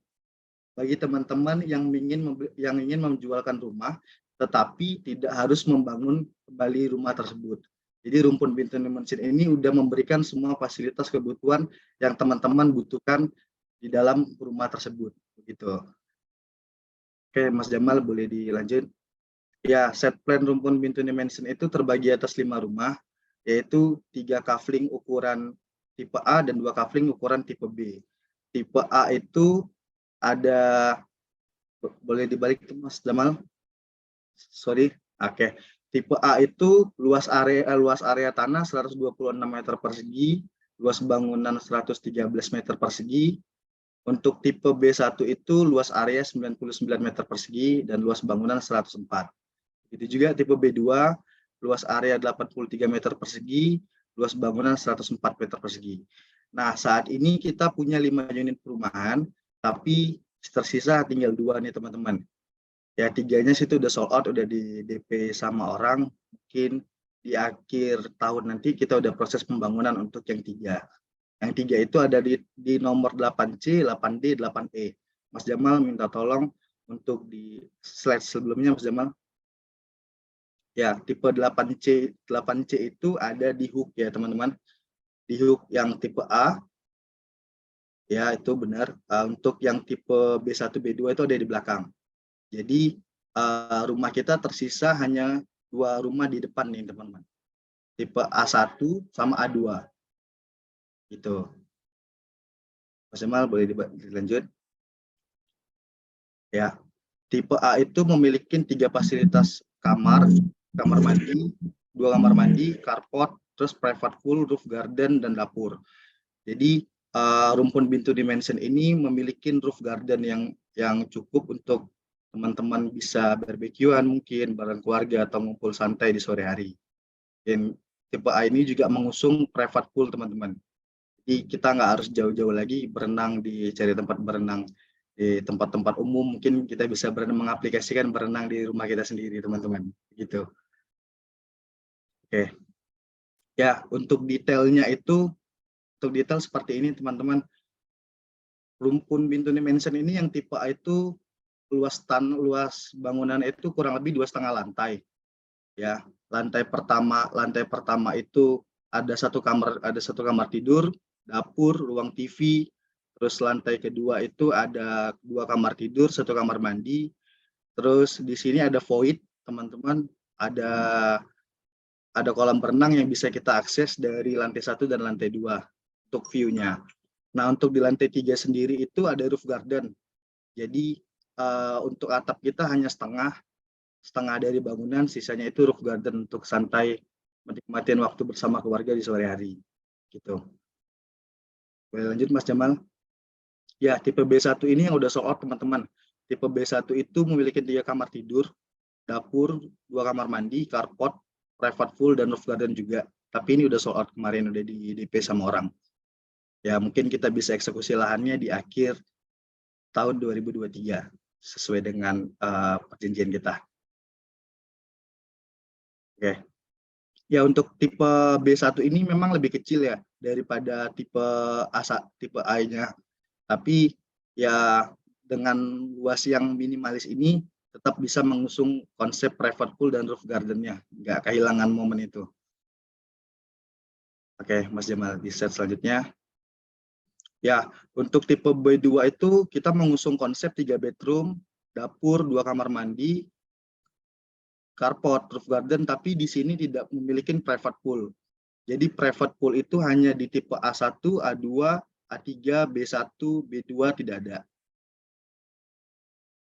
bagi teman-teman yang ingin menjualkan rumah, tetapi tidak harus membangun kembali rumah tersebut. Jadi Rumpun Bintuni Mansion ini udah memberikan semua fasilitas kebutuhan yang teman-teman butuhkan di dalam rumah tersebut, begitu. Oke, Mas Jamal boleh dilanjut. Ya, set plan Rumpun Bintuni Mansion itu terbagi atas 5 rumah, yaitu 3 kafling ukuran tipe A dan 2 kafling ukuran tipe B. Tipe A itu ada, boleh dibalik Mas Jamal? Sorry, oke. Tipe A itu luas area tanah 126 meter persegi, luas bangunan 113 meter persegi. Untuk tipe B1 itu luas area 99 meter persegi dan luas bangunan 104. Begitu juga tipe B2, luas area 83 meter persegi, luas bangunan 104 meter persegi. Nah, saat ini kita punya 5 unit perumahan, tapi tersisa tinggal 2 nih teman-teman. Ya, 3-nya situ udah sold out, udah di DP sama orang. Mungkin di akhir tahun nanti kita udah proses pembangunan untuk yang 3. Yang 3 itu ada di nomor 8C, 8D, 8E. Mas Jamal minta tolong untuk di slide sebelumnya Mas Jamal. Ya, tipe 8C itu ada di hook ya teman-teman. Di hook yang tipe A. Ya, itu benar. Untuk yang tipe B1, B2 itu ada di belakang. Jadi rumah kita tersisa hanya 2 rumah di depan nih teman-teman. Tipe A1 sama A2. Gitu. Mas Jamal boleh dilanjut. Ya, tipe A itu memiliki 3 fasilitas kamar mandi, 2 kamar mandi, carport, terus private pool, roof garden, dan dapur. Jadi Rumpun Bintuni Mansion ini memiliki roof garden yang cukup untuk teman-teman bisa barbekyuan mungkin bareng keluarga atau ngumpul santai di sore hari. Dan tipe A ini juga mengusung private pool teman-teman. Jadi kita nggak harus jauh-jauh lagi berenang cari tempat berenang di tempat-tempat umum. Mungkin kita bisa mengaplikasikan berenang di rumah kita sendiri teman-teman. Gitu. Oke. Ya, untuk detailnya itu, untuk detail seperti ini teman-teman. Rumpun Bintuni Mansion ini yang tipe A itu luas bangunan itu kurang lebih 2,5 lantai. Ya, Lantai pertama itu ada satu kamar tidur, dapur, ruang TV. Terus lantai kedua itu ada 2 kamar tidur, 1 kamar mandi. Terus di sini ada void, teman-teman. Ada kolam renang yang bisa kita akses dari lantai 1 dan lantai 2 untuk view-nya. Nah, untuk di lantai 3 sendiri itu ada roof garden. Jadi untuk atap kita hanya setengah dari bangunan, sisanya itu roof garden untuk santai menikmati waktu bersama keluarga di sore hari. Gitu. Boleh lanjut Mas Jamal? Ya, tipe B1 ini yang udah sold out teman-teman. Tipe B1 itu memiliki 3 kamar tidur, dapur, 2 kamar mandi, carport, private pool, dan roof garden juga. Tapi ini udah sold out kemarin, udah di DP sama orang. Ya, mungkin kita bisa eksekusi lahannya di akhir tahun 2023 sesuai dengan perjanjian kita. Oke. Ya, untuk tipe B1 ini memang lebih kecil ya daripada tipe A-nya. Tapi ya dengan luas yang minimalis ini tetap bisa mengusung konsep private pool dan roof garden-nya, nggak kehilangan momen itu. Oke, Mas Jamal, di slide selanjutnya. Ya, untuk tipe B2 itu kita mengusung konsep 3 bedroom, dapur, 2 kamar mandi, carport, roof garden, tapi di sini tidak memiliki private pool. Jadi private pool itu hanya di tipe A1, A2, A3, B1, B2 tidak ada.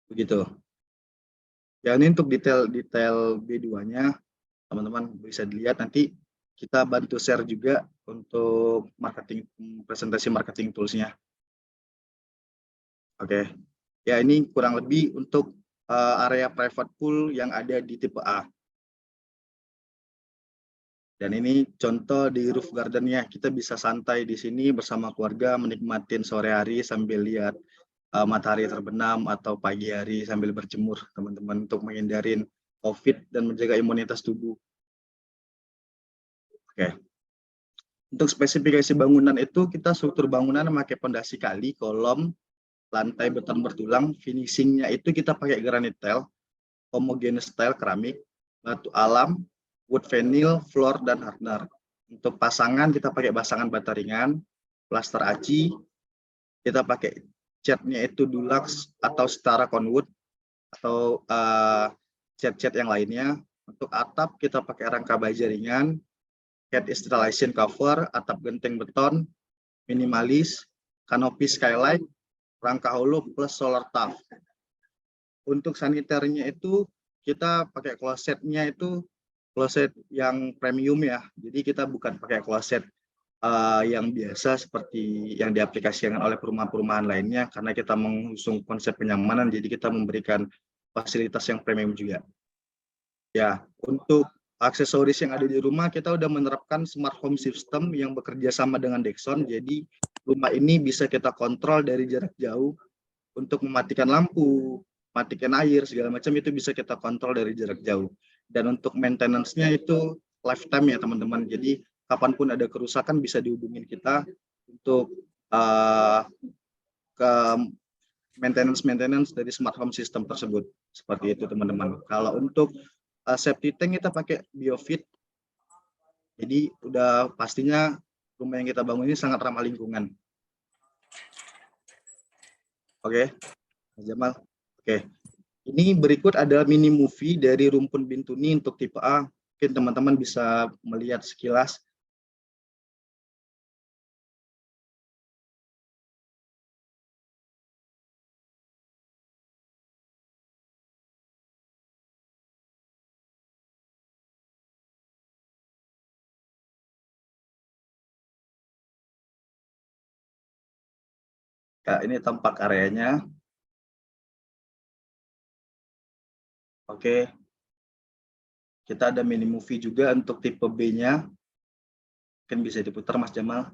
Begitu. Ya, ini untuk detail B2-nya, teman-teman bisa dilihat, nanti kita bantu share juga untuk presentasi marketing tools-nya. Oke. Ya, ini kurang lebih untuk area private pool yang ada di tipe A. Dan ini contoh di roof garden-nya. Kita bisa santai di sini bersama keluarga, menikmatin sore hari sambil lihat matahari terbenam atau pagi hari sambil berjemur, teman-teman, untuk menghindarin COVID dan menjaga imunitas tubuh. Oke. Untuk spesifikasi bangunan itu, kita struktur bangunan memakai pondasi kali, kolom, lantai beton bertulang, finishingnya itu kita pakai granite tile, homogeneous tile keramik, batu alam, wood vinyl, floor, dan hardener. Untuk pasangan kita pakai pasangan bata ringan, plaster aci, kita pakai catnya itu dulux atau setara conwood atau cat-cat yang lainnya. Untuk atap kita pakai rangka baja ringan, head installation cover, atap genteng beton, minimalis, kanopi skylight, rangka holo plus solar tub. Untuk saniternya itu kita pakai klosetnya itu kloset yang premium ya. Jadi kita bukan pakai kloset yang biasa seperti yang diaplikasikan oleh perumahan-perumahan lainnya, karena kita mengusung konsep kenyamanan, jadi kita memberikan fasilitas yang premium juga. Ya, untuk aksesoris yang ada di rumah kita udah menerapkan smart home system yang bekerja sama dengan Dexon. Jadi rumah ini bisa kita kontrol dari jarak jauh untuk mematikan lampu, matikan air, segala macam itu bisa kita kontrol dari jarak jauh. Dan untuk maintenance-nya itu lifetime ya teman-teman. Jadi kapanpun ada kerusakan bisa dihubungin kita untuk ke maintenance dari smart home system tersebut. Seperti itu teman-teman. Kalau untuk safety tank kita pakai biofit. Jadi udah pastinya rumah yang kita bangun ini sangat ramah lingkungan. Oke, Mas Jamal. Oke. Ini berikut ada mini movie dari Rumpun Bintuni untuk tipe A. Mungkin teman-teman bisa melihat sekilas. Ya, ini tampak areanya. Oke. Kita ada mini movie juga untuk tipe B-nya. Mungkin bisa diputar Mas Jamal.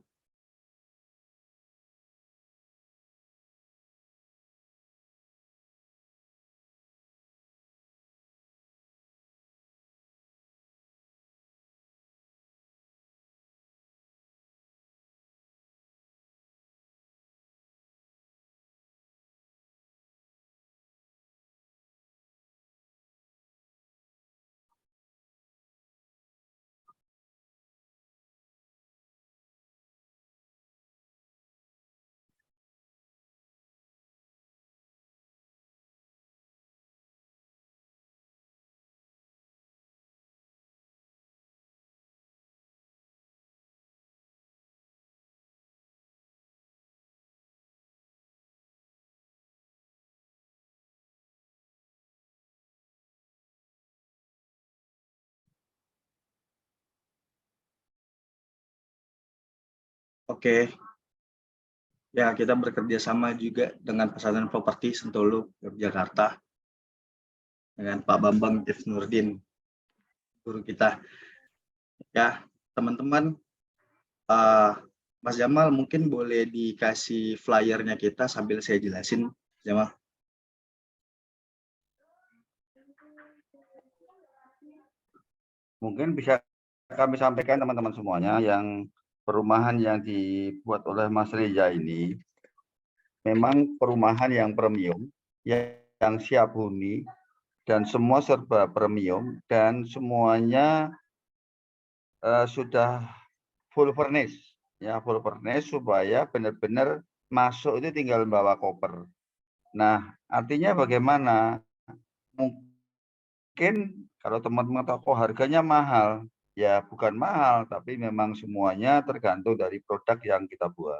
Oke. Ya, kita bekerja sama juga dengan Pesantren Properti Sentolo, Yogyakarta, dengan Pak Bambang F. Nurdin, guru kita. Ya, teman-teman, Mas Jamal mungkin boleh dikasih flyernya kita sambil saya jelasin, Jamal. Mungkin bisa kami sampaikan teman-teman semuanya yang perumahan yang dibuat oleh Mas Reza ini memang perumahan yang premium, yang siap huni, dan semua serba premium, dan semuanya sudah full furnish, ya full furnish supaya benar-benar masuk itu tinggal bawa koper. Nah, artinya bagaimana? Mungkin kalau teman-teman tahu harganya mahal, ya bukan mahal, tapi memang semuanya tergantung dari produk yang kita buat.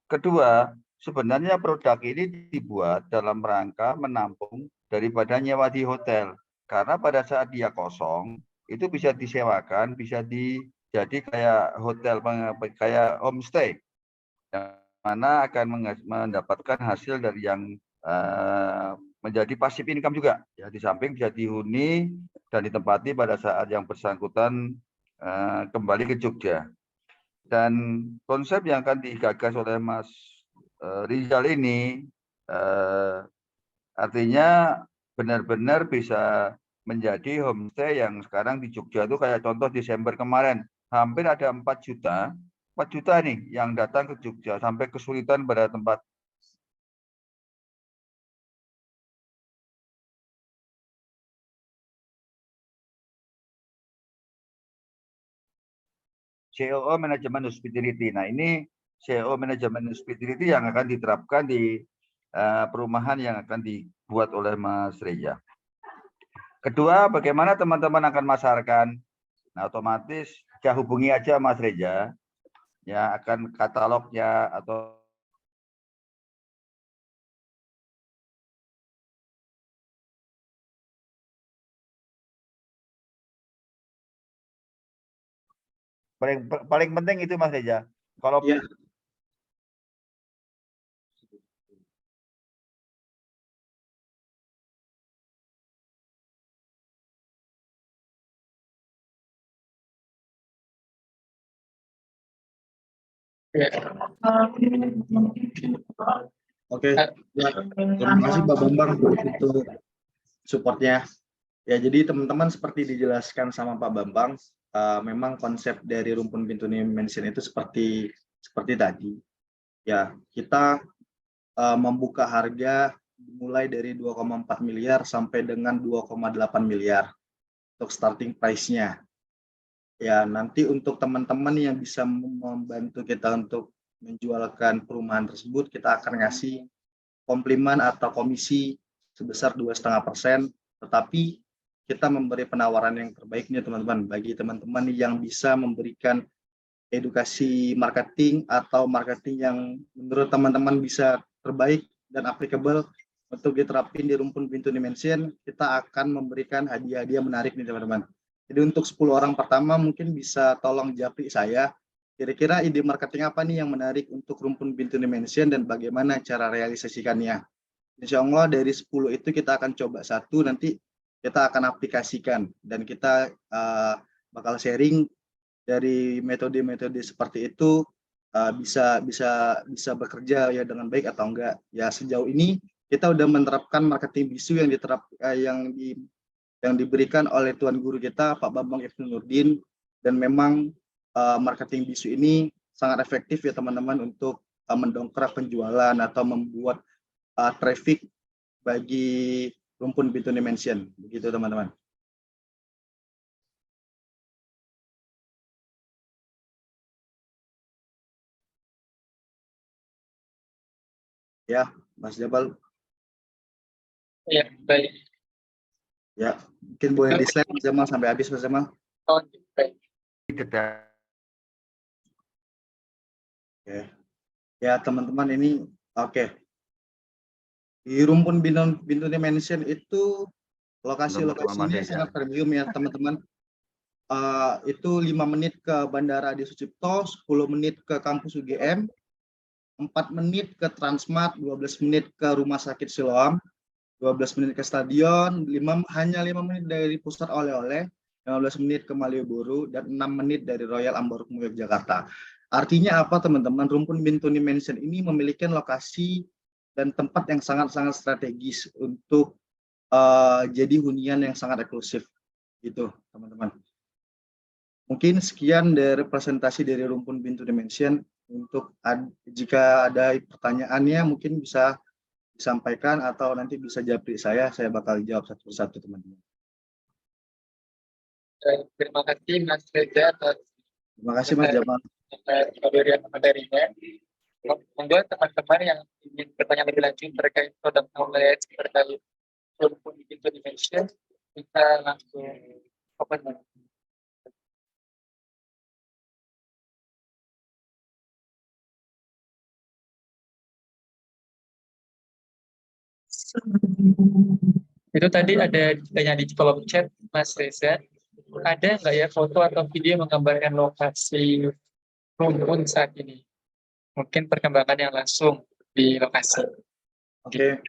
Kedua, sebenarnya produk ini dibuat dalam rangka menampung daripada nyewa di hotel. Karena pada saat dia kosong, itu bisa disewakan, bisa jadi kayak hotel, kayak homestay. Yang mana akan mendapatkan hasil dari yang menjadi passive income juga. Ya, di samping bisa dihuni dan ditempati pada saat yang bersangkutan kembali ke Jogja. Dan konsep yang akan digagas oleh Mas Rizal ini artinya benar-benar bisa menjadi homestay yang sekarang di Jogja itu kayak contoh Desember kemarin hampir ada 4 juta nih yang datang ke Jogja sampai kesulitan pada tempat CEO manajemen hospitality. Nah, ini CEO manajemen hospitality yang akan diterapkan di perumahan yang akan dibuat oleh Mas Reza. Kedua, bagaimana teman-teman akan masarkan? Nah, otomatis ya hubungi aja Mas Reza, ya akan katalognya atau paling penting itu Mas Reza. Kalau ya. Oke, ya, terima kasih Pak Bambang untuk supportnya. Ya, jadi teman-teman seperti dijelaskan sama Pak Bambang, memang konsep dari Rumpun Bintuni Mansion itu seperti tadi. Ya, kita membuka harga mulai dari 2,4 miliar sampai dengan 2,8 miliar untuk starting price-nya. Ya, nanti untuk teman-teman yang bisa membantu kita untuk menjualkan perumahan tersebut, kita akan ngasih komplimen atau komisi sebesar 2,5%, tetapi kita memberi penawaran yang terbaik nih teman-teman, bagi teman-teman yang bisa memberikan edukasi marketing atau marketing yang menurut teman-teman bisa terbaik dan applicable untuk diterapin di Rumpun Bintuni Mansion, kita akan memberikan hadiah-hadiah menarik nih teman-teman. Jadi untuk 10 orang pertama mungkin bisa tolong japri saya, kira-kira ide marketing apa nih yang menarik untuk Rumpun Bintuni Mansion dan bagaimana cara realisasikannya. Insya Allah dari 10 itu kita akan coba satu, nanti kita akan aplikasikan dan kita bakal sharing dari metode-metode seperti itu bisa bekerja ya dengan baik atau enggak. Ya sejauh ini kita udah menerapkan marketing bisu yang diberikan oleh Tuan Guru kita Pak Bambang F. Nurdin, dan memang marketing bisu ini sangat efektif ya teman-teman untuk mendongkrak penjualan atau membuat traffic bagi Rumpun Bintuni Mansion. Begitu teman-teman. Ya, Mas Jabal. Ya, baik. Ya, mungkin boleh di slide Mas Jamal sampai habis Mas Jamal. Oh, baik. Oke. Ya teman-teman ini oke. Di Rumpun Bintuni Mansion itu lokasi-lokasinya sangat premium ya teman-teman. itu 5 menit ke Bandara Adi Sucipto, 10 menit ke kampus UGM, 4 menit ke Transmart, 12 menit ke Rumah Sakit Siloam, 12 menit ke stadion, hanya 5 menit dari pusat oleh-oleh, 15 menit ke Malioboro, dan 6 menit dari Royal Ambarukmo Yogyakarta. Artinya apa teman-teman? Rumpun Bintuni Mansion ini memiliki lokasi dan tempat yang sangat-sangat strategis untuk jadi hunian yang sangat eksklusif. Gitu teman-teman. Mungkin sekian dari presentasi dari Rumpun Bintuni Mansion. Jika ada pertanyaannya mungkin bisa disampaikan atau nanti bisa japri saya bakal jawab satu persatu teman-teman. Terima kasih Mas Reza atas Terima kasih Mas Jamal. materinya. Monggo teman-teman yang ingin bertanya lebih lanjut terkait produk knowledge terkait Rumpun Bintuni Mansion kita langsung open. Itu tadi ada yang di kolom chat Mas Reza. Ada nggak ya foto atau video menggambarkan lokasi rumpun saat ini? Mungkin perkembangan yang langsung di lokasi. Oke.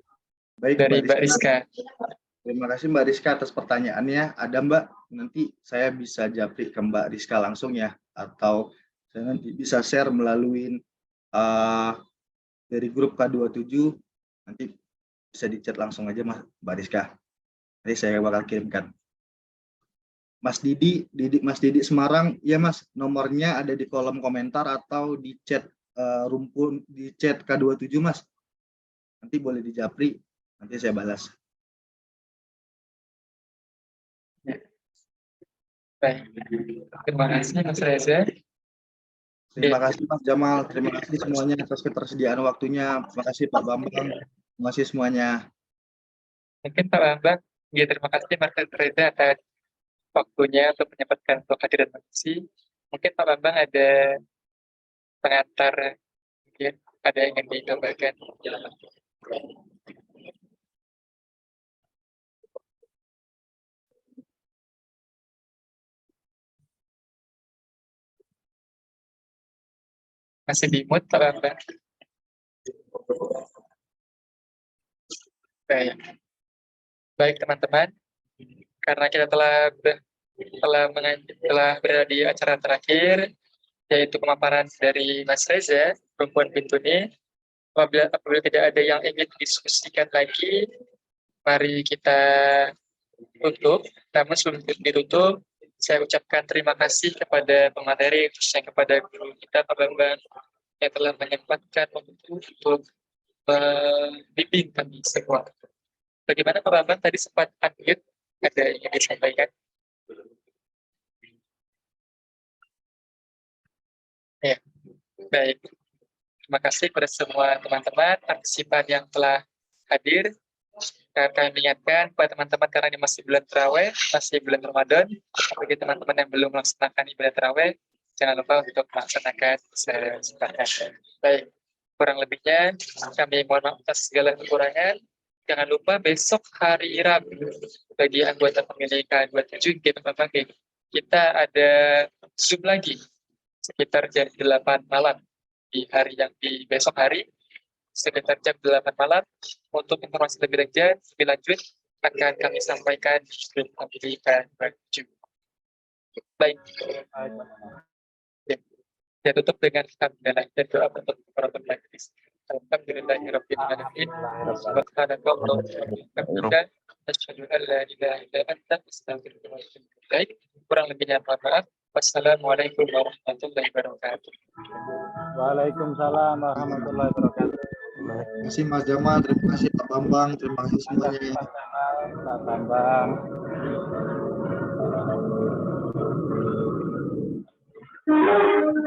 Baik dari Mbak Rizka. Terima kasih Mbak Rizka atas pertanyaannya. Ada Mbak, nanti saya bisa japri ke Mbak Rizka langsung ya, atau saya nanti bisa share melalui dari grup K27, nanti bisa di chat langsung aja Mbak Rizka. Nanti saya bakal kirimkan. Mas Didi Semarang, ya Mas, nomornya ada di kolom komentar atau di chat di chat K27 Mas. Nanti boleh dijapri, nanti saya balas. Baik, terima kasih Mas Reza. Terima kasih Mas Jamal, terima kasih semuanya atas ketersediaan waktunya. Terima kasih Pak Bambang, terima kasih semuanya. Mungkin Pak Bambang, ya terima kasih Mas Reza atas waktunya untuk menyempatkan untuk hadir dan mengisi. Mungkin Pak Bambang ada pengantar, mungkin ada yang ingin ditambahkan. Masih di mute Pak Bambang. Baik teman-teman, karena kita telah berada di acara terakhir, yaitu pemaparan dari Mas Reza, Rumpun Bintuni. Apabila tidak ada yang ingin didiskusikan lagi, mari kita tutup. Namun sebelum ditutup, saya ucapkan terima kasih kepada pemateri, khususnya kepada guru kita Pak Bambang, yang telah menyempatkan waktu untuk membimbing kami semua. Bagaimana Pak Bambang tadi sempat unmute, ada yang ingin disampaikan? Ya, baik. Terima kasih kepada semua teman-teman, partisipan yang telah hadir. Kami ingatkan kepada teman-teman karena ini masih bulan Tarawih, masih bulan Ramadan. Bagi teman-teman yang belum melaksanakan ibadah Tarawih, jangan lupa untuk melaksanakan secepatnya. Baik, kurang lebihnya kami mohon maaf atas segala kekurangan. Jangan lupa besok hari Rabu bagi anggota pemilih K27 kita ada Zoom lagi sekitar jam 8 malam di besok hari sekitar jam 8 malam. Untuk informasi lebih lanjut akan kami sampaikan di grup pemilih K27. Baik. Ya, tutup dengan hamdalah dan doa untuk para pendengaris. Alhamdulillahirabbil alamin. Subhanakallahumma wa bihamdika asyhadu an la ilaha illa anta astaghfiruka wa atubu ilaik. Kurang lebihnya mohon maaf. Wassalamualaikum warahmatullahi wabarakatuh. Waalaikumsalam warahmatullahi wabarakatuh. Terima kasih Mas Jamal, terima kasih Pak Bambang, terima kasih semuanya. Pak Bambang. Thank you.